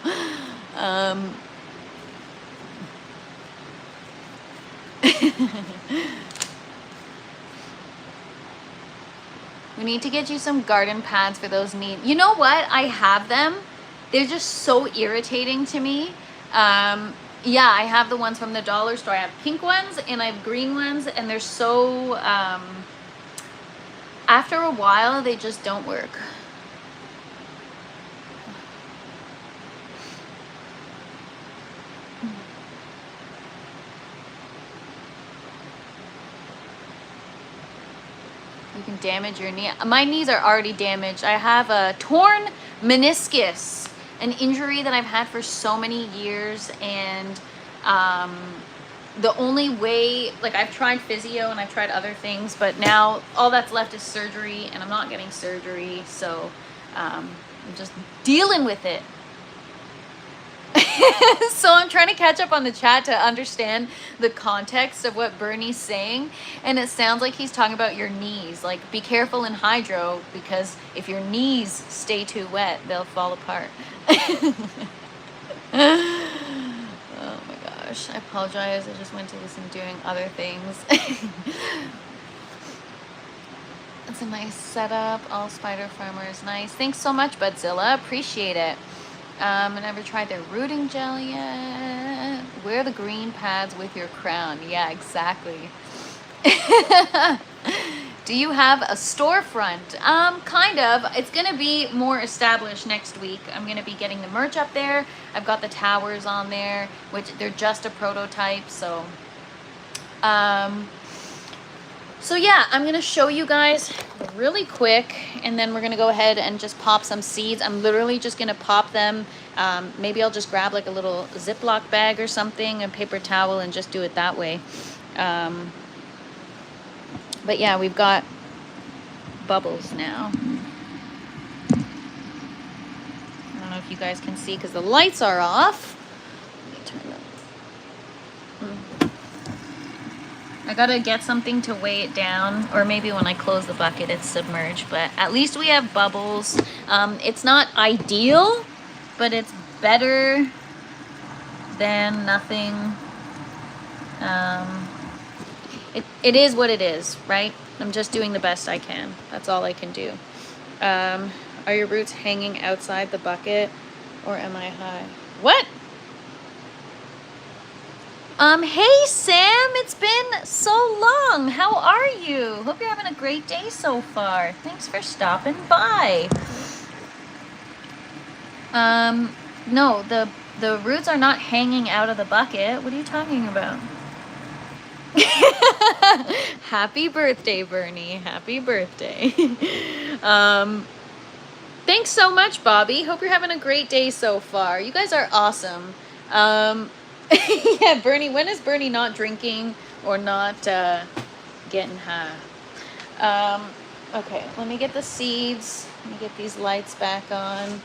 We need to get you some garden pads for those needs. You know what? I have them. They're just so irritating to me. Yeah, I have the ones from the dollar store. I have pink ones and I have green ones, and they're so, after a while, they just don't work. You can damage your knee. My knees are already damaged. I have a torn meniscus, an injury that I've had for so many years, and the only way, like, I've tried physio and I've tried other things, but now all that's left is surgery, and I'm not getting surgery, so I'm just dealing with it. So I'm trying to catch up on the chat to understand the context of what Bernie's saying, and it sounds like he's talking about your knees. Like, be careful in hydro, because if your knees stay too wet, they'll fall apart. Oh my gosh, I apologize. I just went to listen doing other things. That's a nice setup. All spider farmers, nice. Thanks so much, Budzilla. Appreciate it. I never tried their rooting gel yet. Wear the green pads with your crown. Yeah, exactly. Do you have a storefront? Kind of. It's going to be more established next week. I'm going to be getting the merch up there. I've got the towers on there, which they're just a prototype. So yeah, I'm going to show you guys really quick, and then we're going to go ahead and just pop some seeds. I'm literally just going to pop them. Maybe I'll just grab like a little Ziploc bag or something, a paper towel, and just do it that way. But yeah, we've got bubbles now. I don't know if you guys can see because the lights are off. Let me turn them. I gotta get something to weigh it down, or maybe when I close the bucket it's submerged, but at least we have bubbles. It's not ideal, but it's better than nothing. It is what it is, right? I'm just doing the best I can. That's all I can do. Are your roots hanging outside the bucket, or am I high? What? Hey Sam, it's been so long. How are you? Hope you're having a great day so far. Thanks for stopping by. No, the roots are not hanging out of the bucket. What are you talking about? Happy birthday, Bernie. Happy birthday. Thanks so much, Bobby. Hope you're having a great day so far. You guys are awesome. Yeah, Bernie, when is Bernie not drinking or not getting high? Okay, let me get the seeds. Let me get these lights back on.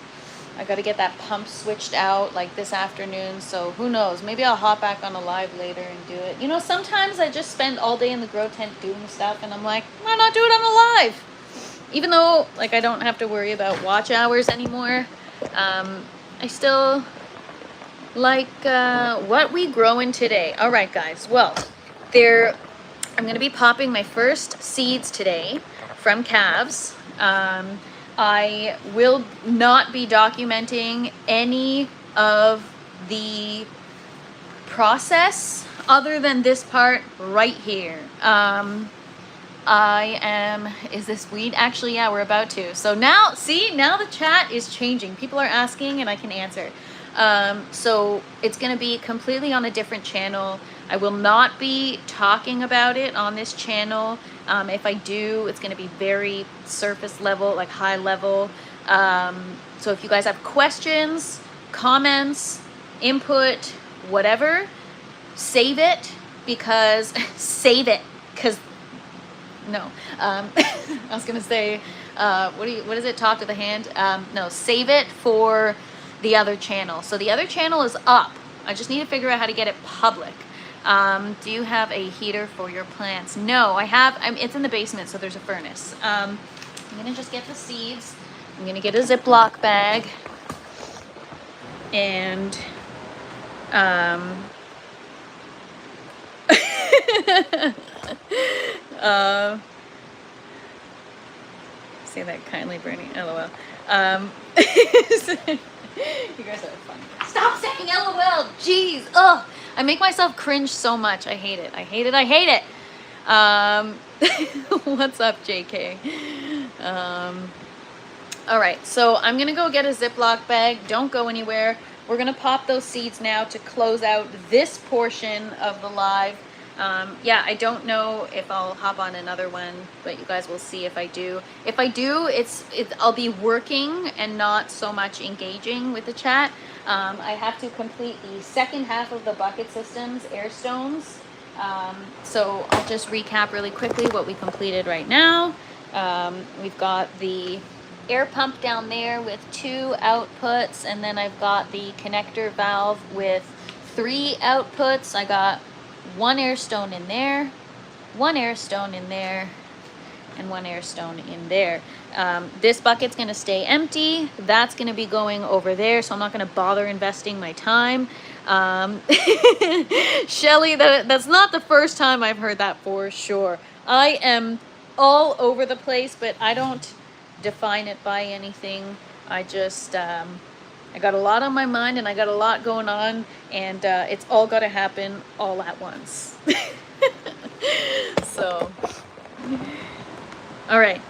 I got to get that pump switched out like this afternoon, so who knows? Maybe I'll hop back on a live later and do it. You know, sometimes I just spend all day in the grow tent doing stuff, and I'm like, why not do it on a live? Even though, like, I don't have to worry about watch hours anymore, I still like what we growing today. All right, guys. Well, I'm going to be popping my first seeds today from calves. I will not be documenting any of the process other than this part right here. Is this weed? Actually, yeah, we're about to. So now, see, now the chat is changing. People are asking and I can answer. So it's going to be completely on a different channel. I will not be talking about it on this channel. If I do, it's going to be very surface level, like high level. So if you guys have questions, comments, input, whatever, save it because no, I was going to say, what is it? Talk to the hand. No, save it for the other channel. So the other channel is up. I just need to figure out how to get it public. Do you have a heater for your plants? No, I have. It's in the basement, so there's a furnace. I'm gonna just get the seeds. I'm gonna get a Ziploc bag, and say that kindly, Bernie. LOL. You guys are funny. Stop saying LOL. Jeez. Ugh. I make myself cringe so much. I hate it. I hate it. I hate it. What's up, JK? All right. So I'm going to go get a Ziploc bag. Don't go anywhere. We're going to pop those seeds now to close out this portion of the live. Yeah, I don't know if I'll hop on another one, but you guys will see if I do. If I do, I'll be working and not so much engaging with the chat. I have to complete the second half of the bucket systems, air stones. So I'll just recap really quickly what we completed right now. We've got the air pump down there with 2 outputs, and then I've got the connector valve with 3 outputs. I got 1 air stone in there, 1 air stone in there, and 1 air stone in there. This bucket's going to stay empty. That's going to be going over there, so I'm not going to bother investing my time. Shelly, that's not the first time I've heard that for sure. I am all over the place, but I don't define it by anything. I just I got a lot on my mind and I got a lot going on, and it's all got to happen all at once. So all right,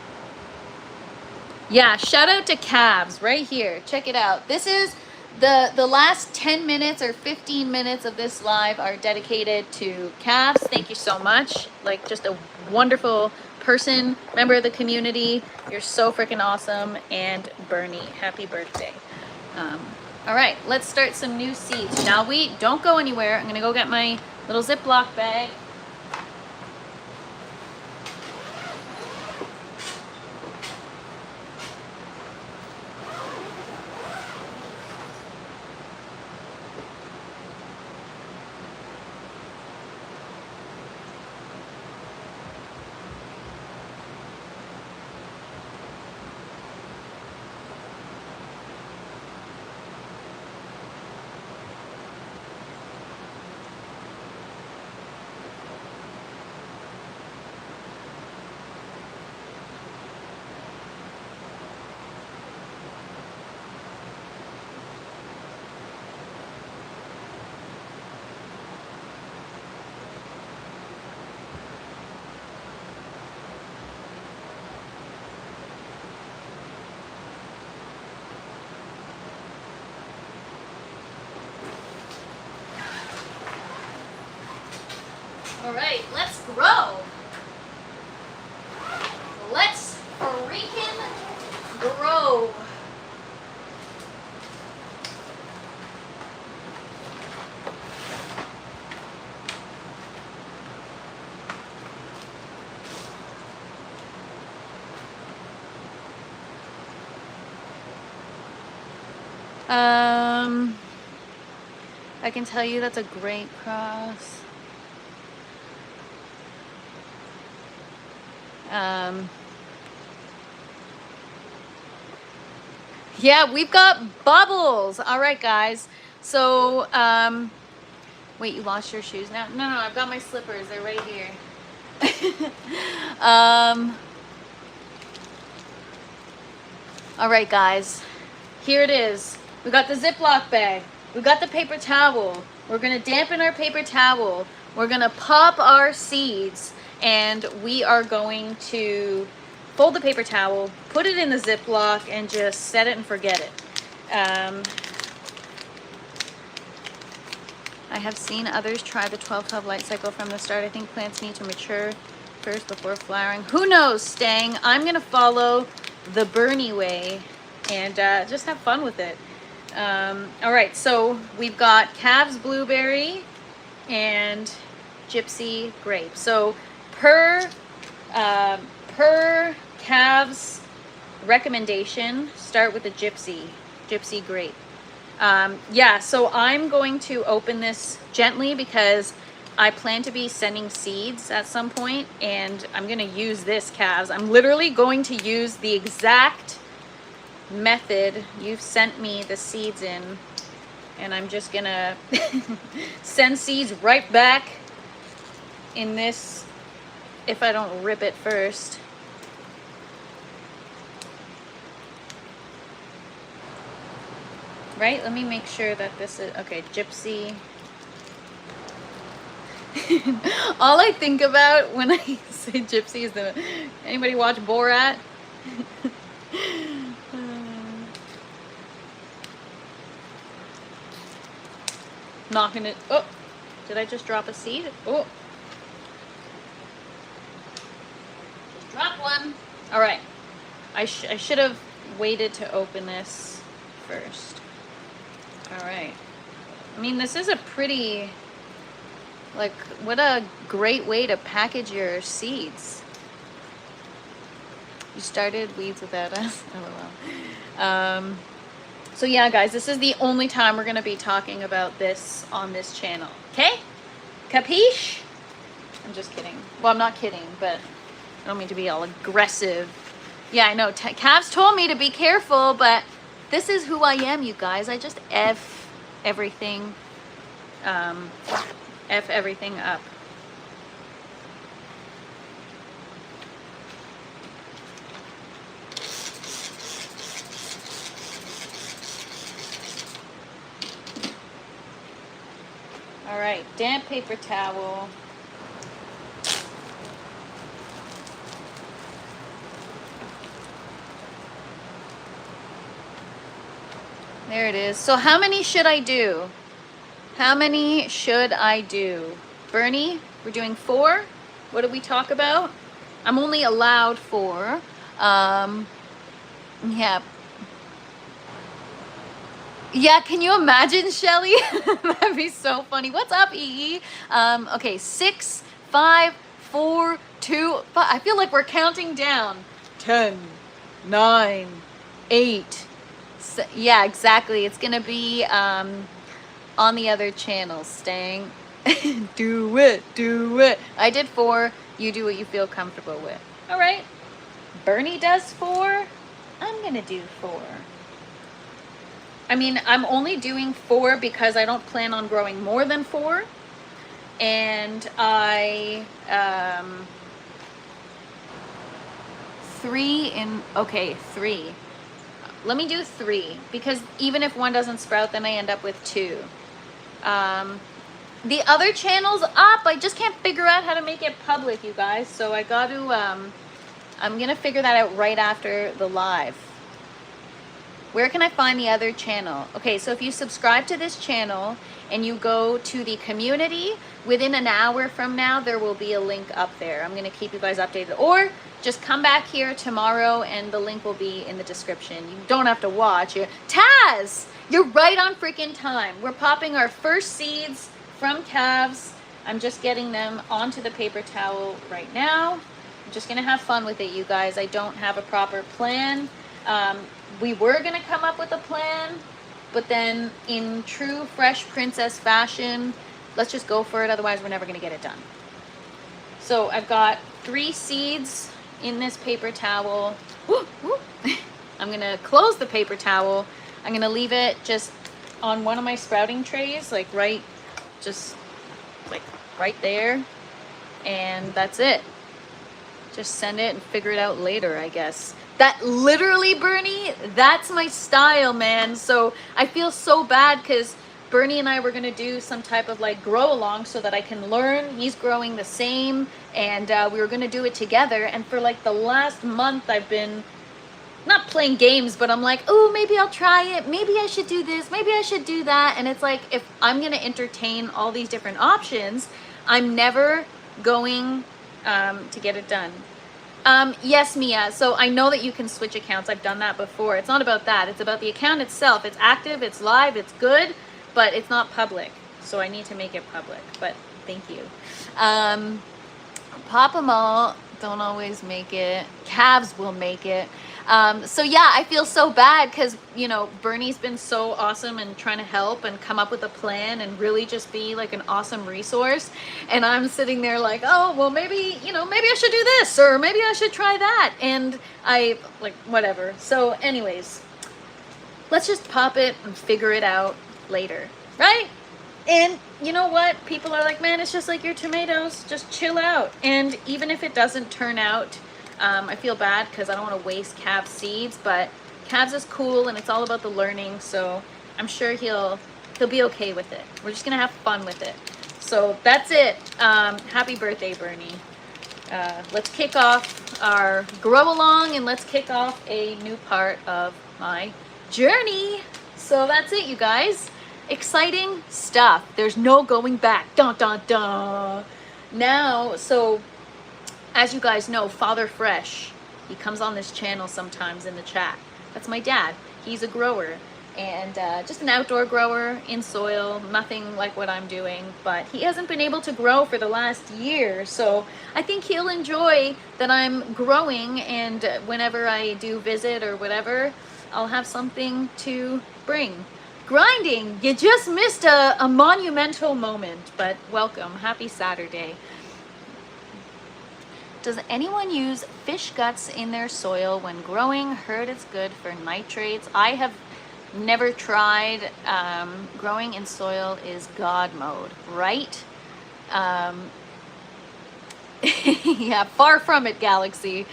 yeah, shout out to calves right here. Check it out. This is the last 10 minutes or 15 minutes of this live are dedicated to calves. Thank you so much. Like, just a wonderful person, member of the community. You're so freaking awesome. And Bernie, happy birthday. All right, let's start some new seeds, shall we? Don't go anywhere. I'm gonna go get my little Ziploc bag. right, let's grow. Let's freaking grow. I can tell you that's a great cross. Yeah, we've got bubbles. All right, guys. So, wait, you lost your shoes now? No, I've got my slippers. They're right here. All right, guys. Here it is. We got the Ziploc bag. We got the paper towel. We're gonna dampen our paper towel. We're gonna pop our seeds, and we are going to fold the paper towel, put it in the Ziploc, and just set it and forget it. I have seen others try the 12-12 light cycle from the start. I think plants need to mature first before flowering. Who knows, Stang? I'm gonna follow the Bernie way and just have fun with it. All right, so we've got Calves Blueberry and Gypsy Grape. So per Calves recommendation, start with the Gypsy Grape. Yeah, so I'm going to open this gently because I plan to be sending seeds at some point, and I'm going to use this, Calves. I'm literally going to use the exact method you've sent me the seeds in, and I'm just going to send seeds right back in this if I don't rip it first. Right? Let me make sure that this is okay. Gypsy. All I think about when I say Gypsy is the. Anybody watch Borat? Knocking it. Oh, did I just drop a seed? Oh, just dropped one. All right. I should have waited to open this first. All right. I mean, this is a pretty, like, what a great way to package your seeds. You started weeds without us. LOL. So yeah, guys, this is the only time we're going to be talking about this on this channel. Okay? Capiche? I'm just kidding. Well, I'm not kidding, but I don't mean to be all aggressive. Yeah, I know. Calves told me to be careful, but this is who I am, you guys. I just F everything. F everything up. All right, damp paper towel. There it is. So how many should I do? How many should I do? Bernie, we're doing 4. What did we talk about? I'm only allowed 4. Yeah. Yeah, can you imagine, Shelly? That'd be so funny. What's up, EE? Okay, 6, 5, 4, 2, 5. I feel like we're counting down. 10, 9, 8. Yeah, exactly. It's gonna be on the other channels, Stang. Do it, do it. I did 4. You do what you feel comfortable with. All right. Bernie does 4. I'm gonna do 4. I mean, I'm only doing 4 because I don't plan on growing more than 4. And I 3. Let me do 3, because even if one doesn't sprout, then I end up with 2. The other channel's up. I just can't figure out how to make it public, you guys. So I got to, I'm going to figure that out right after the live. Where can I find the other channel? Okay, so if you subscribe to this channel and you go to the community, within an hour from now, there will be a link up there. I'm gonna keep you guys updated. Or just come back here tomorrow and the link will be in the description. You don't have to watch it. Taz, you're right on freaking time. We're popping our first seeds from calves. I'm just getting them onto the paper towel right now. I'm just gonna have fun with it, you guys. I don't have a proper plan. We were gonna come up with a plan, but then in true fresh princess fashion, let's just go for it. Otherwise, we're never gonna get it done. So I've got 3 seeds in this paper towel. Woo, woo. I'm gonna close the paper towel. I'm gonna leave it just on one of my sprouting trays, like right there. And that's it. Just send it and figure it out later, I guess. That literally, Bernie, that's my style, man. So I feel so bad because Bernie and I were gonna do some type of like grow along so that I can learn. He's growing the same, and we were gonna do it together. And for like the last month, I've been not playing games, but I'm like, oh, maybe I'll try it. Maybe I should do this. Maybe I should do that. And it's like, if I'm gonna entertain all these different options, I'm never going to get it done. Yes, Mia. So I know that you can switch accounts. I've done that before. It's not about that. It's about the account itself. It's active, it's live, it's good, but it's not public. So I need to make it public, but thank you. Pop 'em all don't always make it. Calves will make it. So yeah, I feel so bad because, you know, Bernie's been so awesome and trying to help and come up with a plan and really just be like an awesome resource. And I'm sitting there like, oh, well, maybe, you know, maybe I should do this or maybe I should try that. And I like, whatever. So anyways, let's just pop it and figure it out later, right? And you know what? People are like, man, it's just like your tomatoes. Just chill out. And even if it doesn't turn out, I feel bad because I don't want to waste calves seeds, but calves is cool and it's all about the learning. So I'm sure he'll be okay with it. We're just gonna have fun with it. So that's it. Happy birthday, Bernie. Let's kick off our grow along and let's kick off a new part of my journey. So that's it, you guys. Exciting stuff. There's no going back. Dun, dun, dun. Now, so as you guys know, Father Fresh, he comes on this channel sometimes in the chat. That's my dad. He's a grower and just an outdoor grower in soil, nothing like what I'm doing, but he hasn't been able to grow for the last year. So I think he'll enjoy that I'm growing, and whenever I do visit or whatever, I'll have something to bring. Grinding, you just missed a monumental moment, but welcome. Happy Saturday. Does anyone use fish guts in their soil when growing? Heard it's good for nitrates. I have never tried. Growing in soil is God mode, right? Yeah, far from it, Galaxy.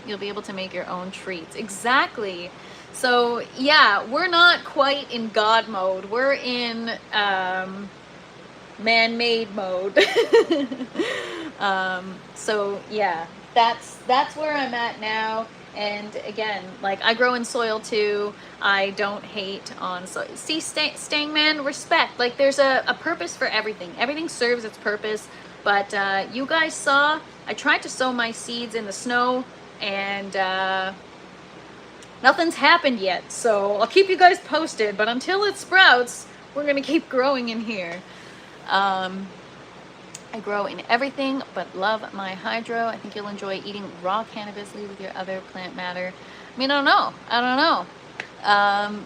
You'll be able to make your own treats. Exactly. So yeah, we're not quite in God mode. We're in man-made mode. So yeah, that's where I'm at now. And again, like, I grow in soil too. I don't hate on soil. See, Stangman, respect. Like, there's a purpose for everything. Everything serves its purpose. But you guys saw, I tried to sow my seeds in the snow, and nothing's happened yet. So I'll keep you guys posted. But until it sprouts, we're gonna keep growing in here. I grow in everything, but love my hydro. I think you'll enjoy eating raw cannabis leaf with your other plant matter. I mean, I don't know.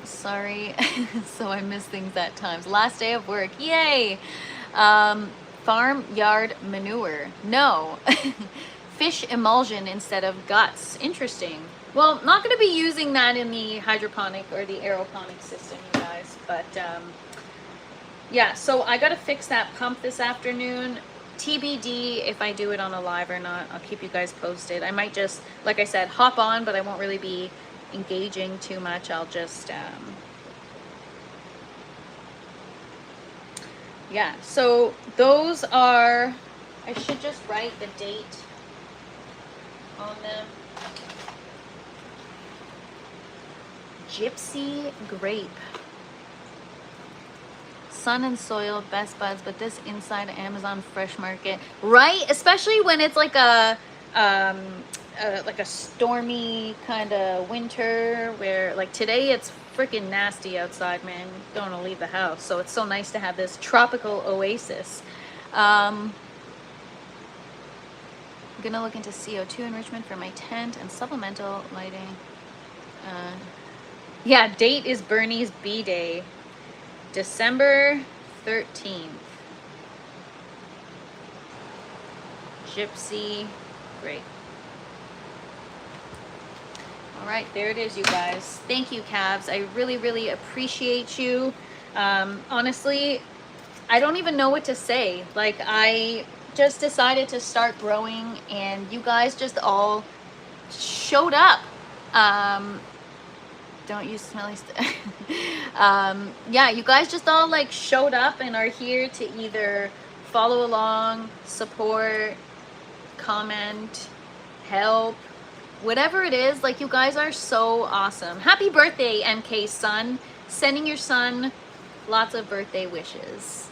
Sorry. So I miss things at times. Last day of work. Yay. Farm yard manure. No. Fish emulsion instead of guts. Interesting. Well, not going to be using that in the hydroponic or the aeroponic system, you guys. But yeah, so I got to fix that pump this afternoon. TBD if I do it on a live or not. I'll keep you guys posted. I might just, like I said, hop on, but I won't really be engaging too much. I'll just yeah, so those are, I should just write the date on them. Gypsy Grape. Sun and Soil, best buds, but this inside Amazon Fresh Market, right? Especially when it's like a stormy kind of winter, where like today it's freaking nasty outside, man. Don't want to leave the house, so it's so nice to have this tropical oasis. I'm gonna look into CO2 enrichment for my tent and supplemental lighting. Yeah, date is Bernie's B-Day. December 13th. Gypsy Grape. All right, there it is, you guys. Thank you, Cavs. I really, really appreciate you. Honestly, I don't even know what to say. Like, I just decided to start growing, and you guys just all showed up. Don't use smelly stuff. Yeah, you guys just all like showed up and are here to either follow along, support, comment, help, whatever it is. Like, you guys are so awesome. Happy birthday, MK son. Sending your son lots of birthday wishes.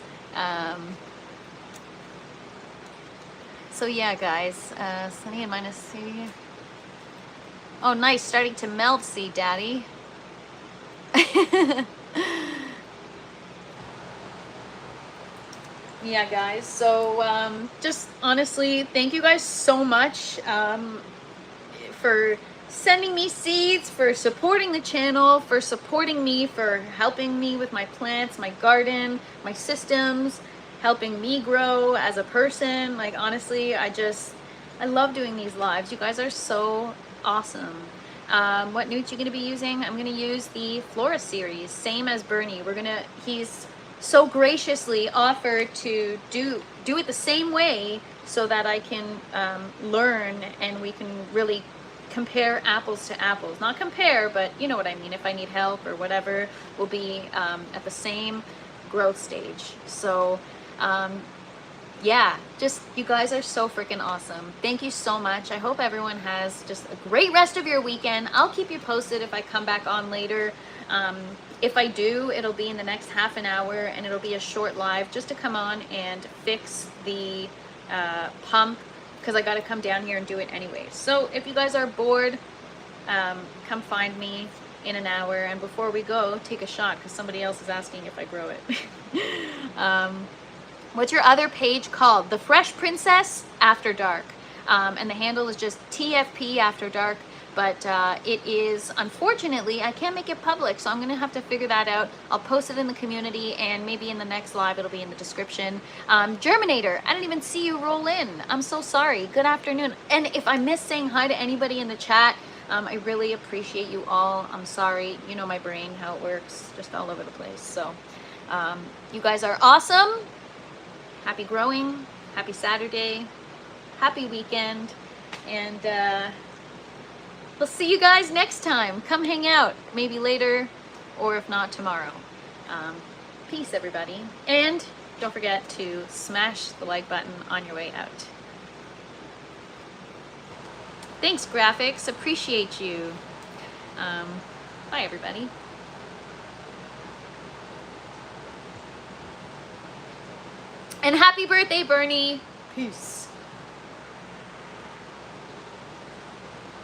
So yeah, guys, sunny and minus C. Oh, nice, starting to melt, see, daddy. Yeah, guys, so just honestly, thank you guys so much for sending me seeds, for supporting the channel, for supporting me, for helping me with my plants, my garden, my systems, helping me grow as a person. Like, honestly, I love doing these lives. You guys are so awesome. What newts you gonna be using? I'm gonna use the Flora series, same as Bernie. He's so graciously offered to do it the same way, so that I can learn, and we can really compare apples to apples. Not compare, but you know what I mean. If I need help or whatever, we'll be at the same growth stage. So yeah, just, you guys are so freaking awesome. Thank you so much. I hope everyone has just a great rest of your weekend. I'll keep you posted if I come back on later. If I do, it'll be in the next half an hour, and it'll be a short live just to come on and fix the pump, because I got to come down here and do it anyway. So if you guys are bored, come find me in an hour. And before we go, take a shot, because somebody else is asking if I grow it. What's your other page called? The Fresh Princess After Dark. And the handle is just TFP After Dark. But it is, unfortunately, I can't make it public, so I'm going to have to figure that out. I'll post it in the community, and maybe in the next live it'll be in the description. Germinator, I didn't even see you roll in. I'm so sorry. Good afternoon. And if I miss saying hi to anybody in the chat, I really appreciate you all. I'm sorry. You know my brain, how it works, just all over the place. So you guys are awesome. Happy growing. Happy Saturday. Happy weekend. And we'll see you guys next time. Come hang out, maybe later, or if not, tomorrow. Peace, everybody. And don't forget to smash the like button on your way out. Thanks, graphics. Appreciate you. Bye, everybody. And happy birthday, Bernie. Peace.